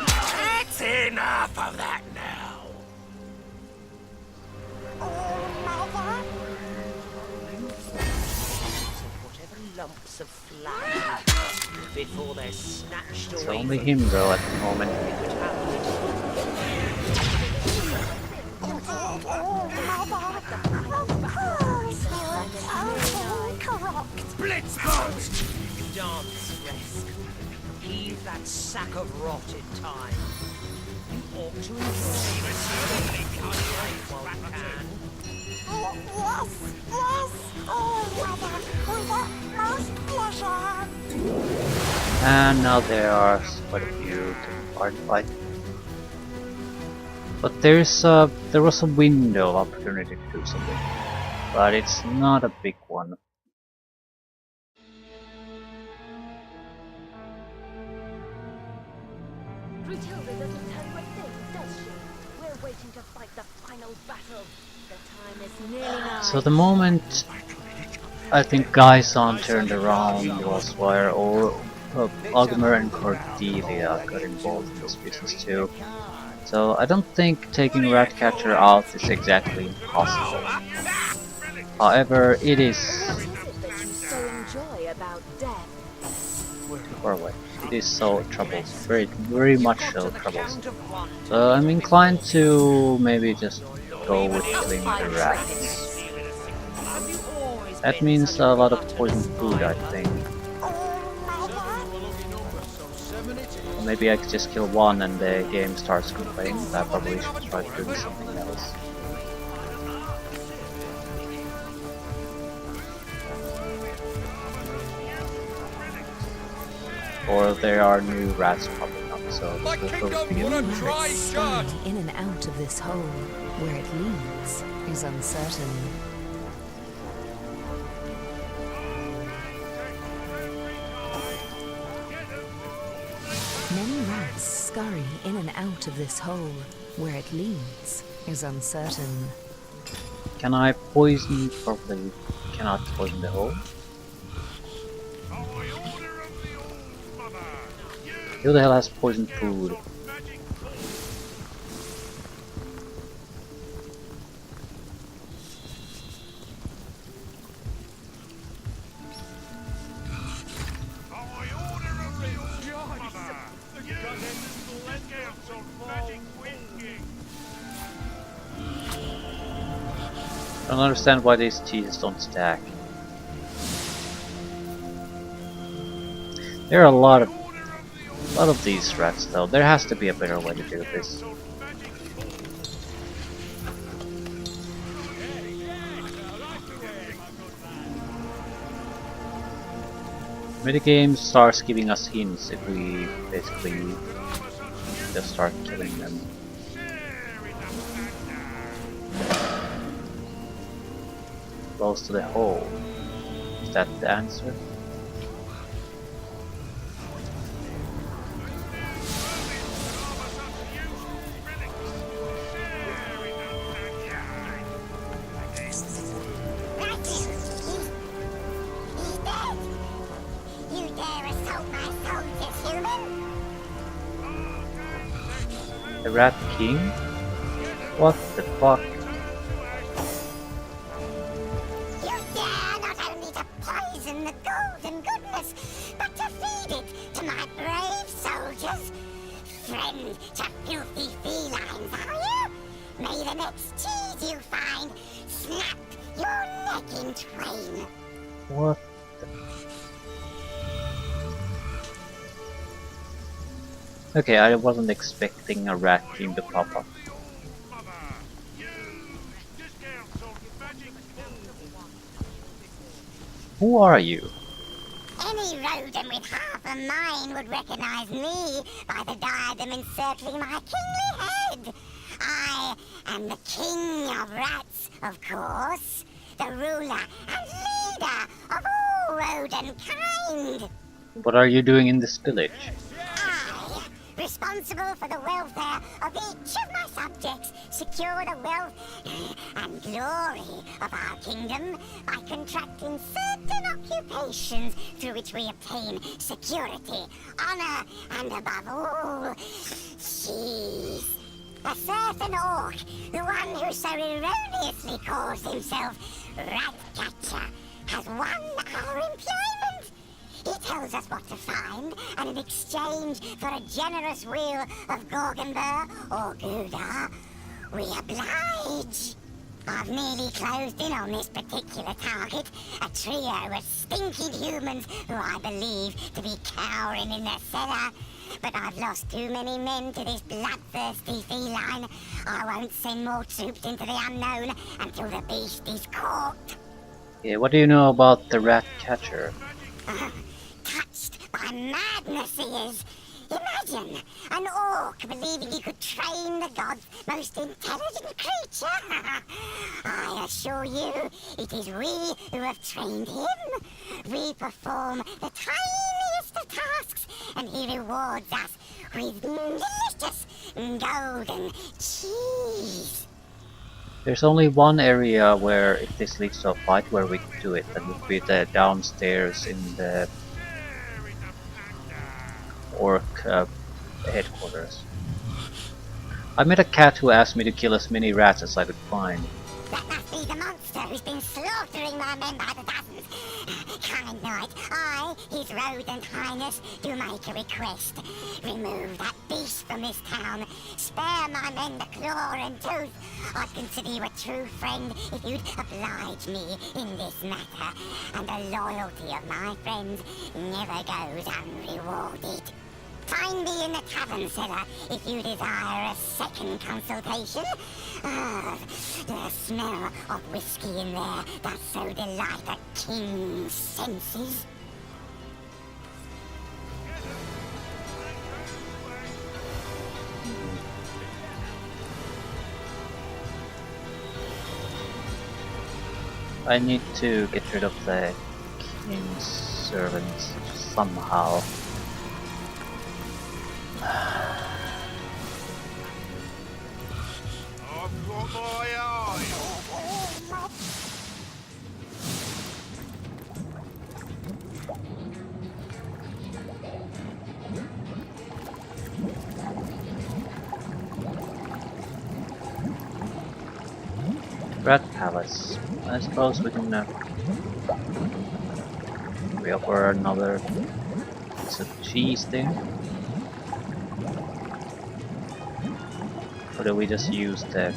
That's enough of that now. Whatever lumps of flesh before they're snatched It's away. only him though at the moment. Blitzbolt! Dance rest. Heave that sack of rot in time. You ought to enjoy it. While you can. Yes, yes. Oh, mother, with the most pleasure. And now there are quite a few to fight. But there was a window of opportunity to do something, but it's not a big one. Brunhilde doesn't tell you a thing, does she? We're waiting to fight the final battle. The time is nearly nigh. So the moment I think Gaison turned around was where Ogmer and Cordelia got involved in this business too. So I don't think taking Ratcatcher out is exactly impossible. However, it is So enjoy about death. far away. It is so troublesome, very much so troublesome. So I'm inclined to maybe just go with killing the rats. That means a lot of poison food, I think. Or maybe I could just kill one and the game starts complaining. I probably should try doing something else. Or there are new rats popping up, so this will be a trick. In and out of this hole, where it leads is uncertain. Many rats scurry in and out of this hole, where it leads is uncertain. Can I poison? Probably cannot poison the hole. Who the hell has poison food? I don't understand why these cheeses don't stack. There are a lot of these rats though. There has to be a better way to do this. Metagame starts giving us hints if we basically just start killing them. Close to the hole. Is that the answer? The Rat King? What the fuck? You dare not only to poison the golden goodness, but to feed it to my brave soldiers. Friend to filthy felines, are you? May the next cheese you find snap your neck in twain. What the... Okay, I wasn't expecting a rat king to pop up. Who are you? Any rodent with half a mind would recognize me by the diadem encircling my kingly head. I am the king of rats, of course, the ruler and leader of all rodent kind. What are you doing in this village? I responsible for the welfare of each of my subjects, secure the wealth and glory of our kingdom by contracting certain occupations through which we obtain security, honor, and above all, cheese. A certain orc, the one who so erroneously calls himself Ratcatcher, has won our employment. He tells us what to find, and in exchange for a generous wheel of Gorgonber or Gouda, we oblige. I've nearly closed in on this particular target, a trio of stinking humans who I believe to be cowering in their cellar. But I've lost too many men to this bloodthirsty feline. I won't send more troops into the unknown until the beast is caught. Yeah, what do you know about the rat catcher? Touched by madness he is. Imagine an orc believing he could train the gods' most intelligent creature. I assure you, it is we who have trained him. We perform the tiniest of tasks, and he rewards us with delicious golden cheese. There's only one area where, if this leads to a fight, where we could do it. That would be the downstairs in the orc headquarters. I met a cat who asked me to kill as many rats as I could find. That must be the monster who's been slaughtering my men by the dozens. Kind knight, I, his rodent highness, do make a request. Remove that beast from this town. Spare my men the claw and tooth. I'd consider you a true friend if you'd oblige me in this matter. And the loyalty of my friends never goes unrewarded. Find me in the tavern cellar if you desire a second consultation. The smell of whiskey in there does so delight a king's senses. I need to get rid of the king's servants somehow. I've got my eye. Rat Palace. I suppose we can we offer another piece of cheese there. Or do we just use the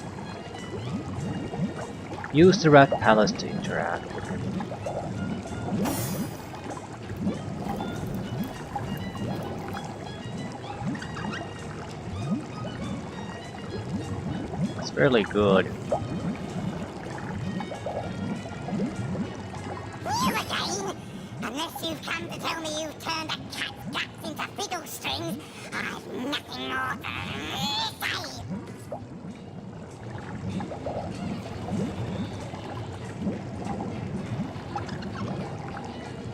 Rat Palace to interact with him? It's fairly good. You again? Unless you've come to tell me you've turned a cat's guts into fiddle strings, I've nothing more to say.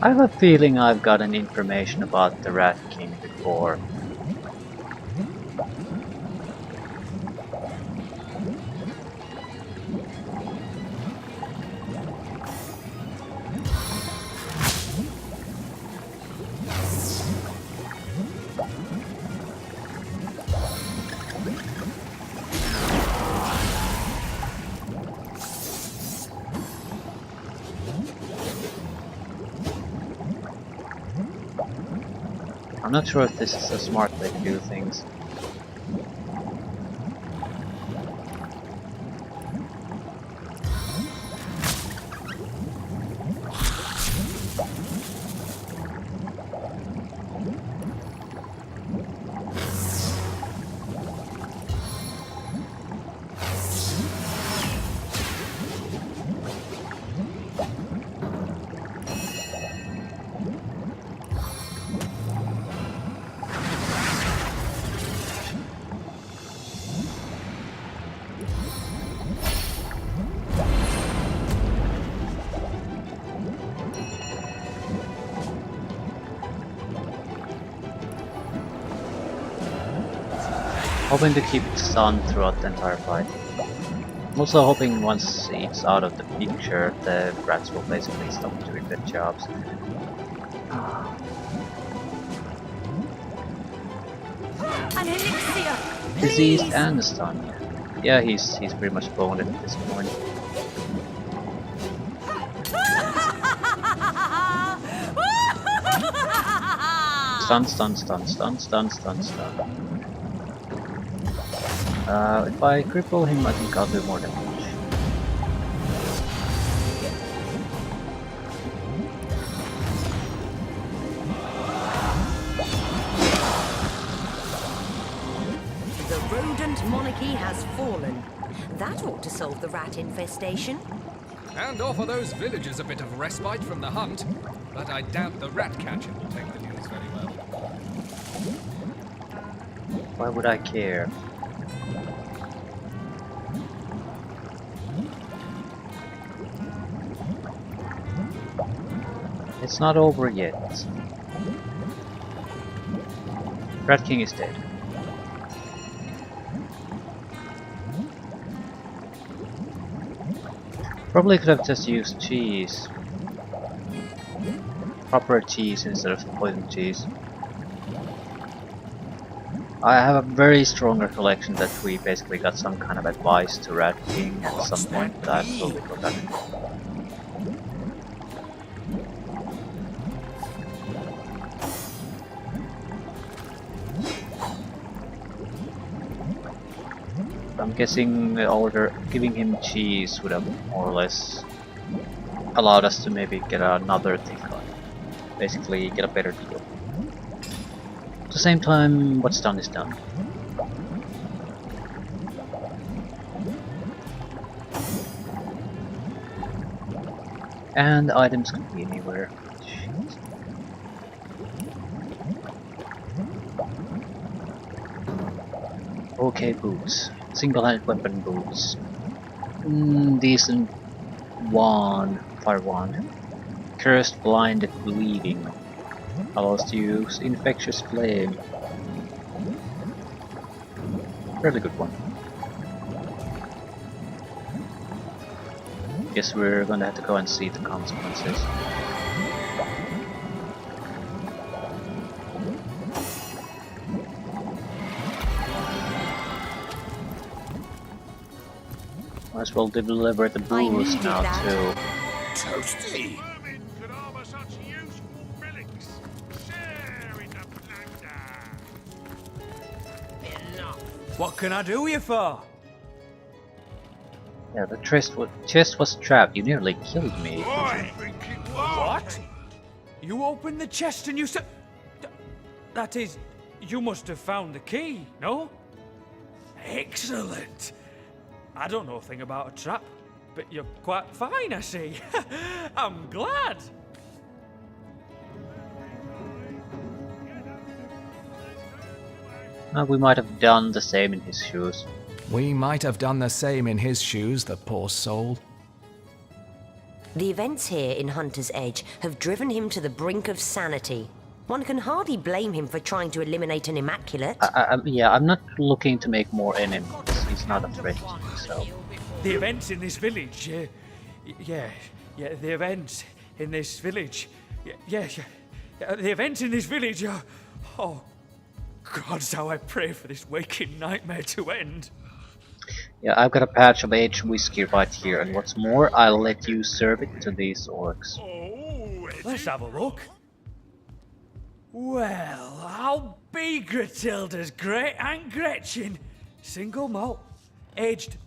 I have a feeling I've gotten information about the Rat King before. I'm not sure if this is a smart way to do things. hoping to keep it stunned throughout the entire fight. I'm also hoping once it's out of the picture, the rats will basically stop doing their jobs. An elixir! Diseased and stunned. Yeah, he's pretty much boned at this point. Stun, stun, stun, stun, stun, stun, stun. If I cripple him, I think I'll do more damage. The rodent monarchy has fallen. That ought to solve the rat infestation. And offer those villagers a bit of respite from the hunt. But I doubt the rat catcher will take the news very well. Why would I care? It's not over yet. Rat King is dead. Probably could have just used cheese. Proper cheese instead of poison cheese. I have a very strong recollection that we basically got some kind of advice to Rat King at some point, but I've totally forgotten. I'm guessing the order giving him cheese would have more or less allowed us to maybe get another thing on. Basically get a better deal. At the same time, what's done is done. And items can be anywhere. Jeez. Okay, boots. Single-handed weapon boots. Decent wand, fire wand. Cursed blinded bleeding. Allows to use infectious flame. Really good one. Guess we're gonna have to go and see the consequences. Might as well deliver the booze now too. Toasty! What can I do you for? Yeah, the chest was trapped. You nearly killed me. What? You opened the chest and you said... That is, you must have found the key, no? Excellent. I don't know a thing about a trap, but you're quite fine, I see. I'm glad. We might have done the same in his shoes. We might have done the same in his shoes, the poor soul. The events here in Hunter's Edge have driven him to the brink of sanity. One can hardly blame him for trying to eliminate an immaculate. Yeah, I'm not looking to make more enemies. He's not a threat to me, so... The events in this village, the events in this village, the events in this village are... Oh, God's how I pray for this waking nightmare to end. Yeah, I've got a patch of aged whiskey right here, and what's more, I'll let you serve it to these orcs. Let's have a look. Well, I'll be Gratilda's great Aunt Gretchen. Single malt, aged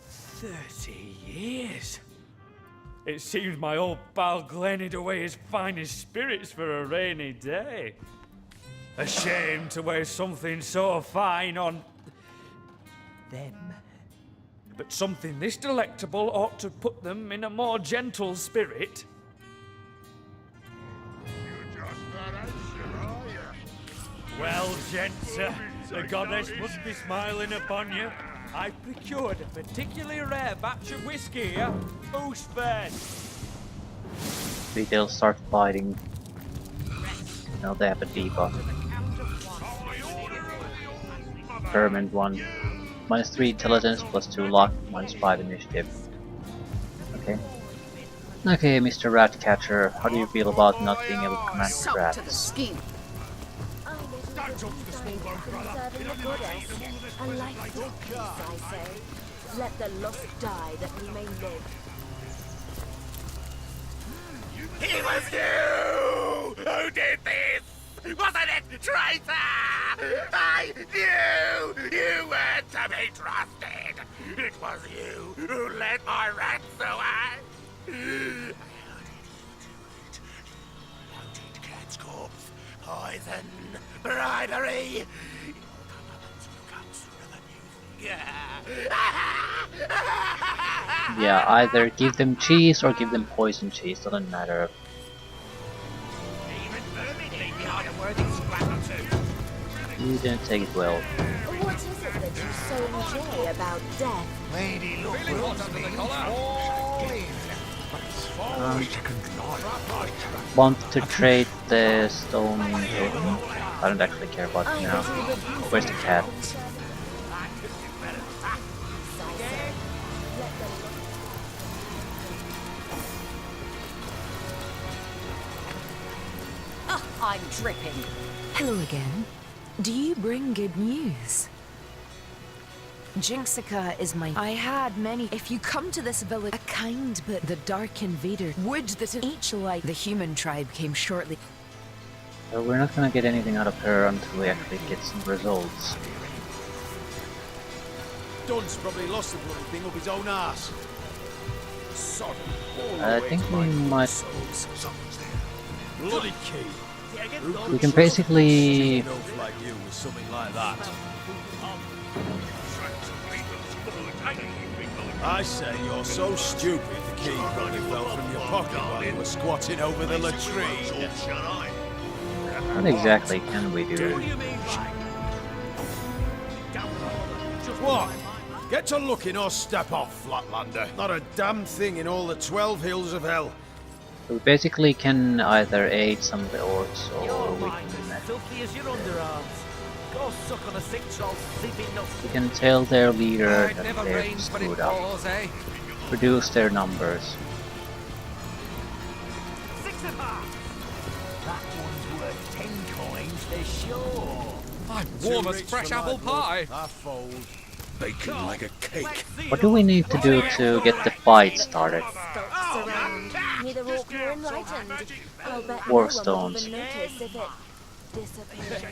30 years. It seems my old pal Glenn hid away his finest spirits for a rainy day. A shame to waste something so fine on them. But something this delectable ought to put them in a more gentle spirit. Well, gents, the goddess must be smiling upon you. I procured a particularly rare batch of whiskey here. Who's fed? They'll start fighting. Now they have a debuff. permanent one. -3 intelligence, +2 luck, -5 initiative. Okay. Okay, Mr. Ratcatcher, how do you feel about not being able to command rats? Let the lost die that we may live. It was you who did this! Wasn't it, traitor? I knew you weren't to be trusted! It was you who led my rats away! How did you do it? You loaded cat's corpse, poison, bribery! Your governments will come sooner than you think. Yeah, either give them cheese or give them poison cheese, doesn't matter. You didn't take it well. What is it that you so enjoy about death? Lady, look Want to trade the stone token? I don't actually care about it now. Where's the cat? I'm dripping. Hello again. Do you bring good news? Jinxica is my... I had many. If you come to this village, a kind but the dark invader would that each like the human tribe came shortly. So we're not gonna get anything out of her until we actually get some results. Dunce probably lost the bloody thing up his own ass. I think we might... Bloody key. We can basically... Like you with something like that. I say you're so stupid the key probably fell from your pocket while you were squatting over the latrine. What exactly can we do? What? Get to looking or step off, Flatlander. Not a damn thing in all the 12 hills of hell. We basically can either aid some of the orcs or we can tell their leader that they're screwed up. Reduce their numbers. That one's worth 10 coins for sure. I'm warm as fresh apple pie. I fold. Bacon like a cake. What do we need to do to get the fight started? Neither orc nor enlightened. I'll bet War no one will stones. even notice if it disappears.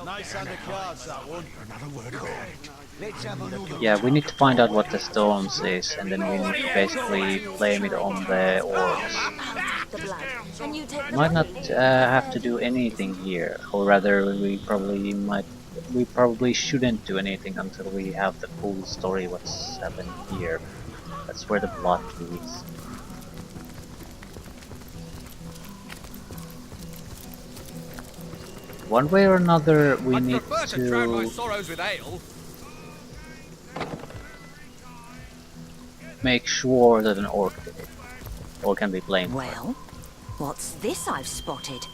Nice hand of cards, that one. Another word of it. Let's have a look. Yeah, we need to find out what the stones is, and then we need to basically blame it on the orcs. The blood. And you take the Might not money. have to do anything here, or rather we probably shouldn't do anything until we have the full story what's happened here. That's where the plot leads. One way or another we need Prefer to drown my to sorrows with ale. make sure that an orc did it, or can be blamed. Well, what's this I've spotted?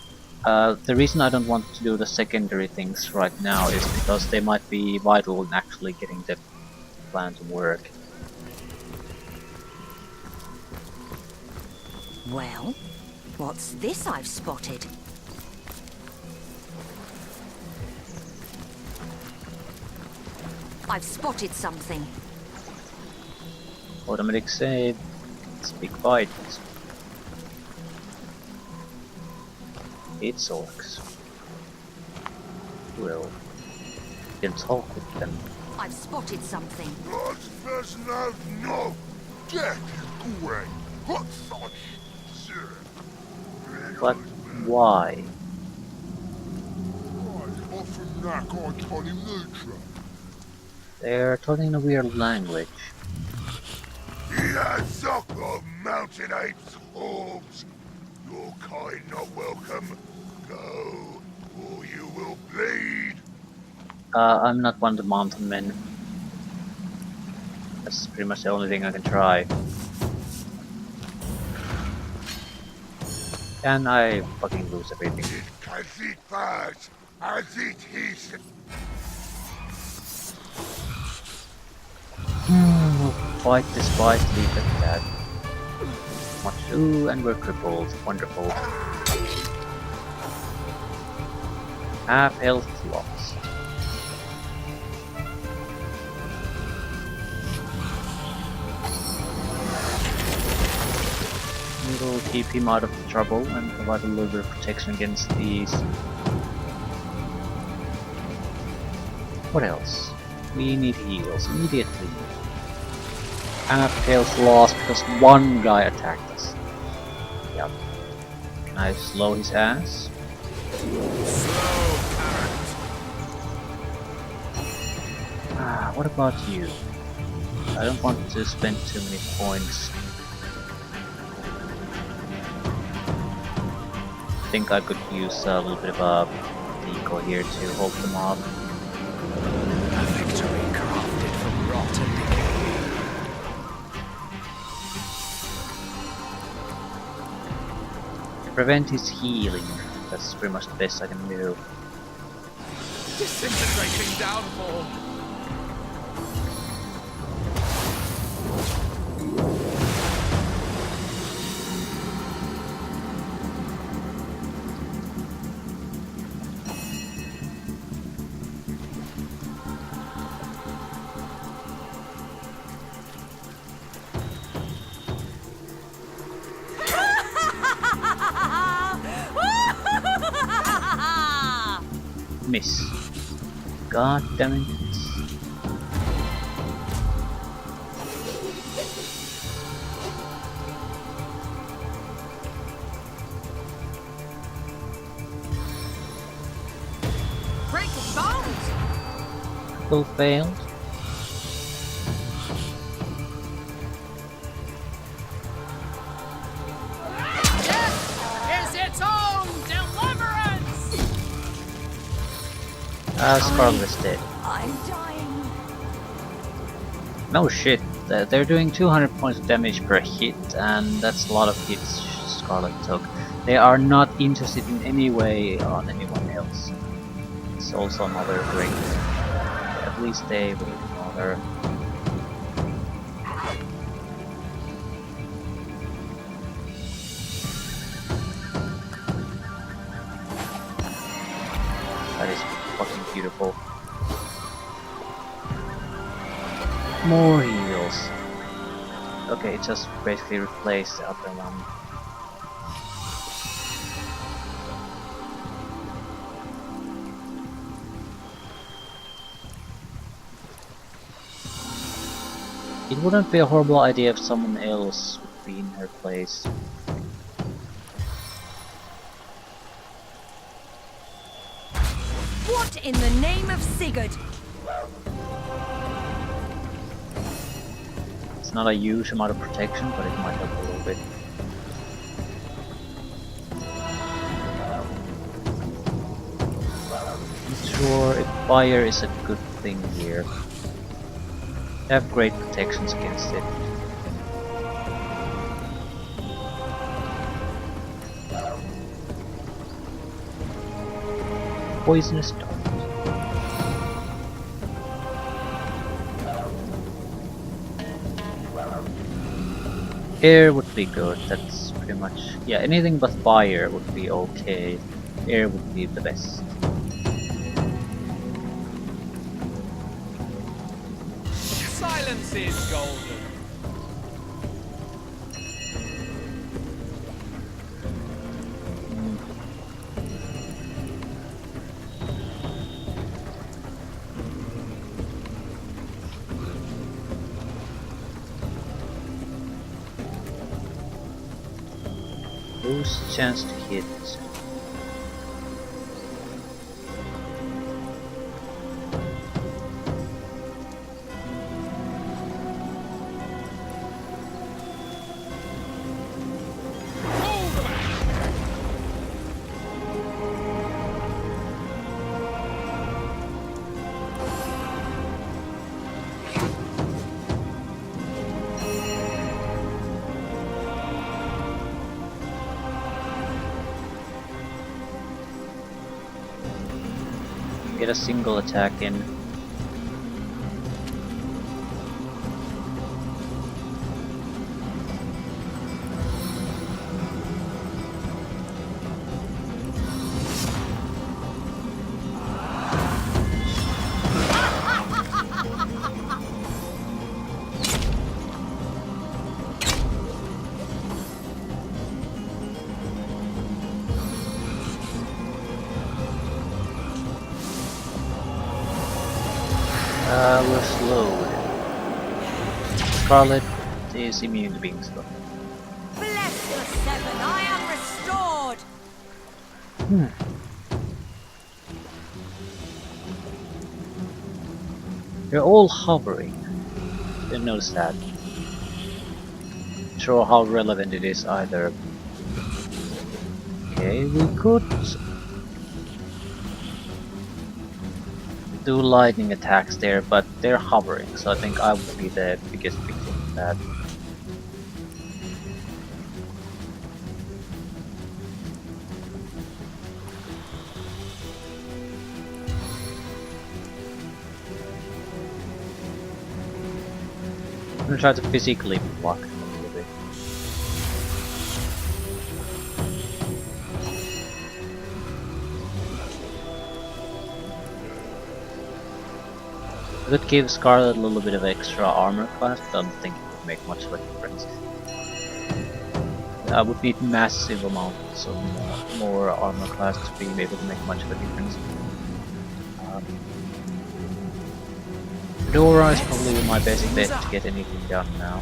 The reason I don't want to do the secondary things right now is because they might be vital in actually getting the plan to work. Well, what's this I've spotted? I've spotted something. Automatic save. It's a big fight. It's orcs. Well, you can talk with them. I've spotted something. No. Jack is great. Hot sauce. But why? They're talking a weird language. Yeah, suck of mountain apes, orbs. Your kind not welcome. Go, or you will bleed. I'm not one of the mountain men. That's pretty much the only thing I can try. And I fucking lose everything. fight despite leap attack. Much. Ooh, and we're crippled. Wonderful. Half health lost. We will keep him out of trouble and provide a little bit of protection against these. What else? We need heals immediately. Half health lost because one guy attacked us. Yep. Can I slow his ass? Ah, what about you? I don't want to spend too many points. I think I could use a little bit of a decoy here to hold them off. A victory crafted from rot and decay. Prevent his healing. That's pretty much the best I can do. Disintegrating downfall. Miss. God damn it. Break bones! Couple failed. Is its own deliverance! Scarlet is dead. I'm dying. No shit. They're doing 200 points of damage per hit, and that's a lot of hits Scarlet took. They are not interested in any way on anyone else. It's also another great. At least they will ignore her. That is fucking beautiful. More heals. Okay, just basically replace the other one. It wouldn't be a horrible idea if someone else would be in her place. What in the name of Sigurd? It's not a huge amount of protection, but it might help a little bit. Not sure if fire is a good thing here. They have great protections against it. Poisonous dart. Air would be good, that's pretty much... yeah, anything but fire would be okay. Air would be the best. Silence is golden. Lose chance to hit. Get a single attack in. We're slowed. Scarlet is immune to being slow. Bless the seven, I am restored! They're all hovering. Didn't notice that. Not sure how relevant it is either. Okay, we could do lightning attacks there, but they're hovering, so I think I would be the biggest victim of that. I'm gonna try to physically block them a little bit. I could give Scarlet a little bit of extra armor class, but I don't think it would make much of a difference. I would need massive amounts of more armor class to be able to make much of a difference. Fedora is probably my best bet to get anything done now.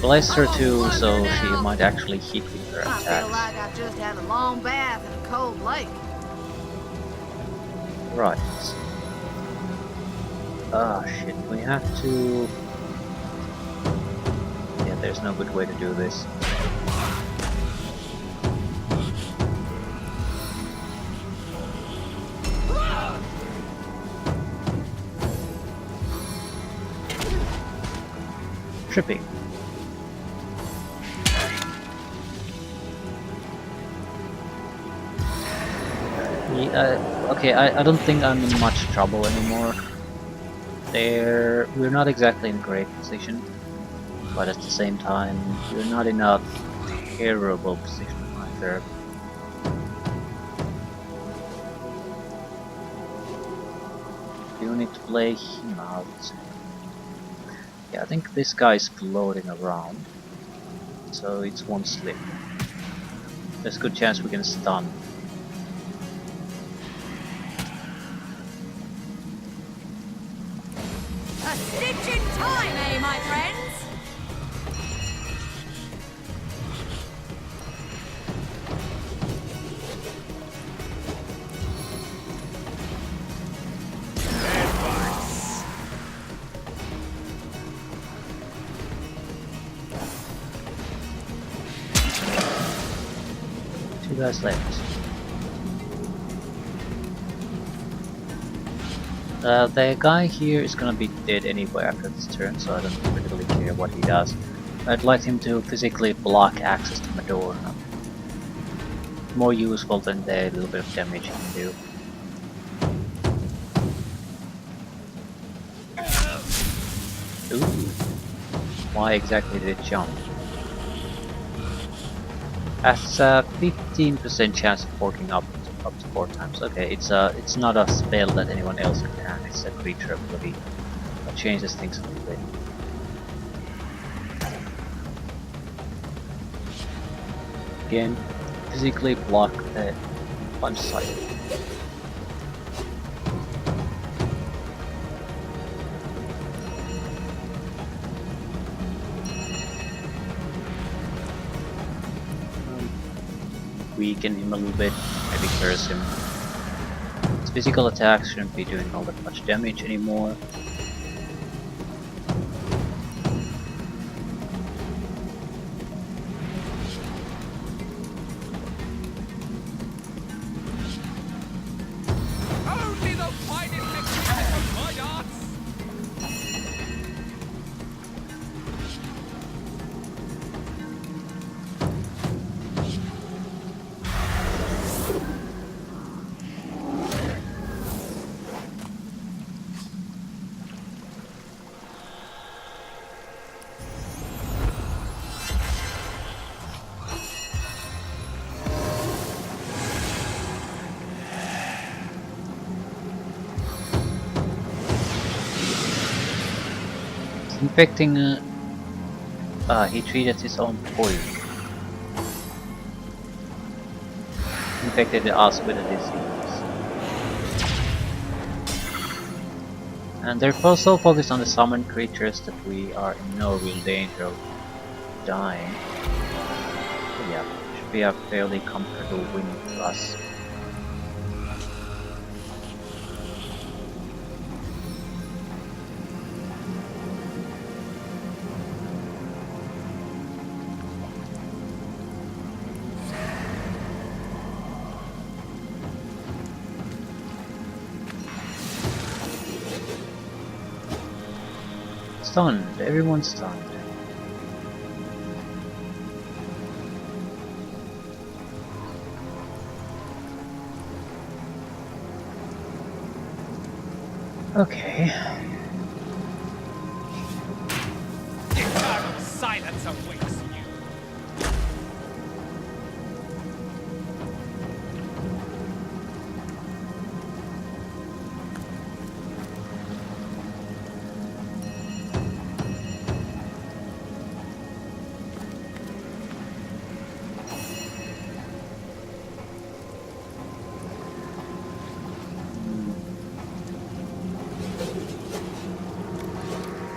Bless her too, so she might actually hit with her I attacks. feel like I just had a long bath in a cold lake. Right. Ah, shit, we have to... Yeah, there's no good way to do this. Tripping. Okay, I don't think I'm in much trouble anymore. We're not exactly in a great position, but at the same time, we're not in a terrible position either. You need to play him out. Yeah, I think this guy's floating around, so it's one slip. There's a good chance we can stun. A stitch in time, eh, my friends? Two guys left. The guy here is gonna be dead anyway after this turn, so I don't particularly care what he does. I'd like him to physically block access to my door. More useful than the little bit of damage he can do. Ooh. Why exactly did it jump? Has a 15% chance of working up to 4 times. Okay, it's not a spell that anyone else can have. It's a creature ability that changes things a little bit. Again, physically block the punch side. Weaken him a little bit, maybe curse him. His physical attacks shouldn't be doing all that much damage anymore. Only the finest expression of my arts! Infecting... he treated his own poison. Infected us with a disease. And they're so focused on the summoned creatures that we are in no real danger of dying. So yeah, should be a fairly comfortable win for us. Stunned, everyone's stunned. Okay. Eternal silence awaits you.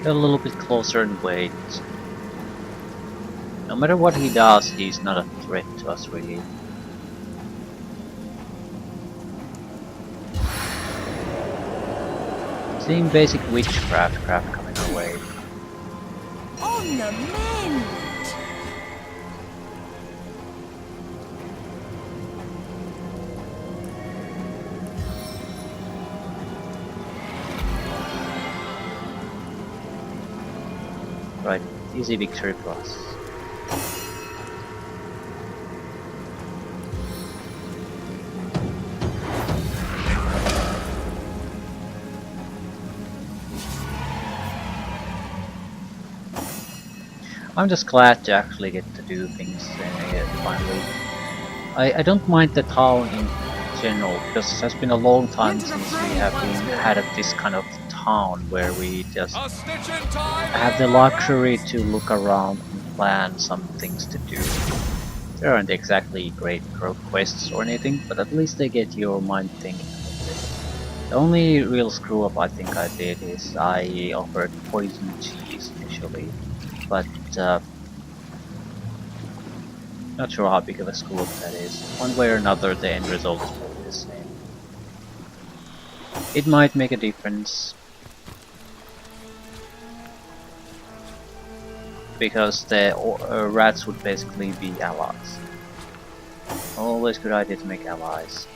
Get a little bit closer and wait. No matter what he does, he's not a threat to us really. Seeing basic witchcraft coming our way. On the mend! Right, easy victory for us. I'm just glad to actually get to do things finally. I don't mind the town in general, because it has been a long time since we have had this kind of town where we just have the luxury to look around and plan some things to do. There aren't exactly great quests or anything, but at least they get your mind thinking. The only real screw up I think I did is I offered poison cheese initially, but not sure how big of a screw up that is. One way or another the end result is probably the same. It might make a difference, because the rats would basically be allies. Always good idea to make allies.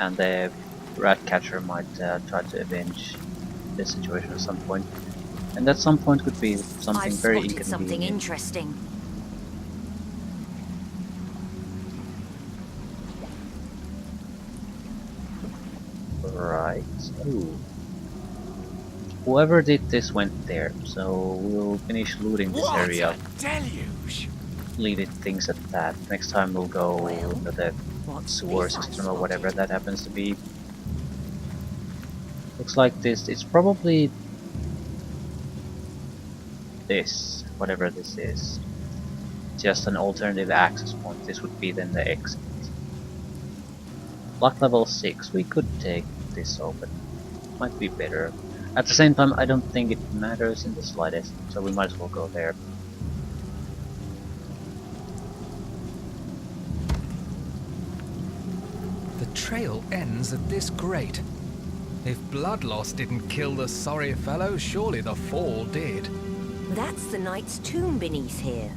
And the rat catcher might try to avenge this situation at some point. And at some point could be something very inconvenient. Something interesting. Right. Ooh. Whoever did this went there, so we'll finish looting this area. Deluge! Leave it things at that. Next time we'll go into the sewer system or whatever that happens to be. Looks like this. It's probably this, whatever this is. Just an alternative access point. This would be then the exit. Luck level 6. We could take this open. Might be better. At the same time, I don't think it matters in the slightest, so we might as well go there. The trail ends at this grate. If blood loss didn't kill the sorry fellow, surely the fall did. That's the knight's tomb beneath here.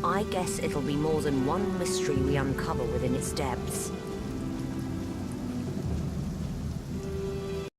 I guess it'll be more than one mystery we uncover within its depths.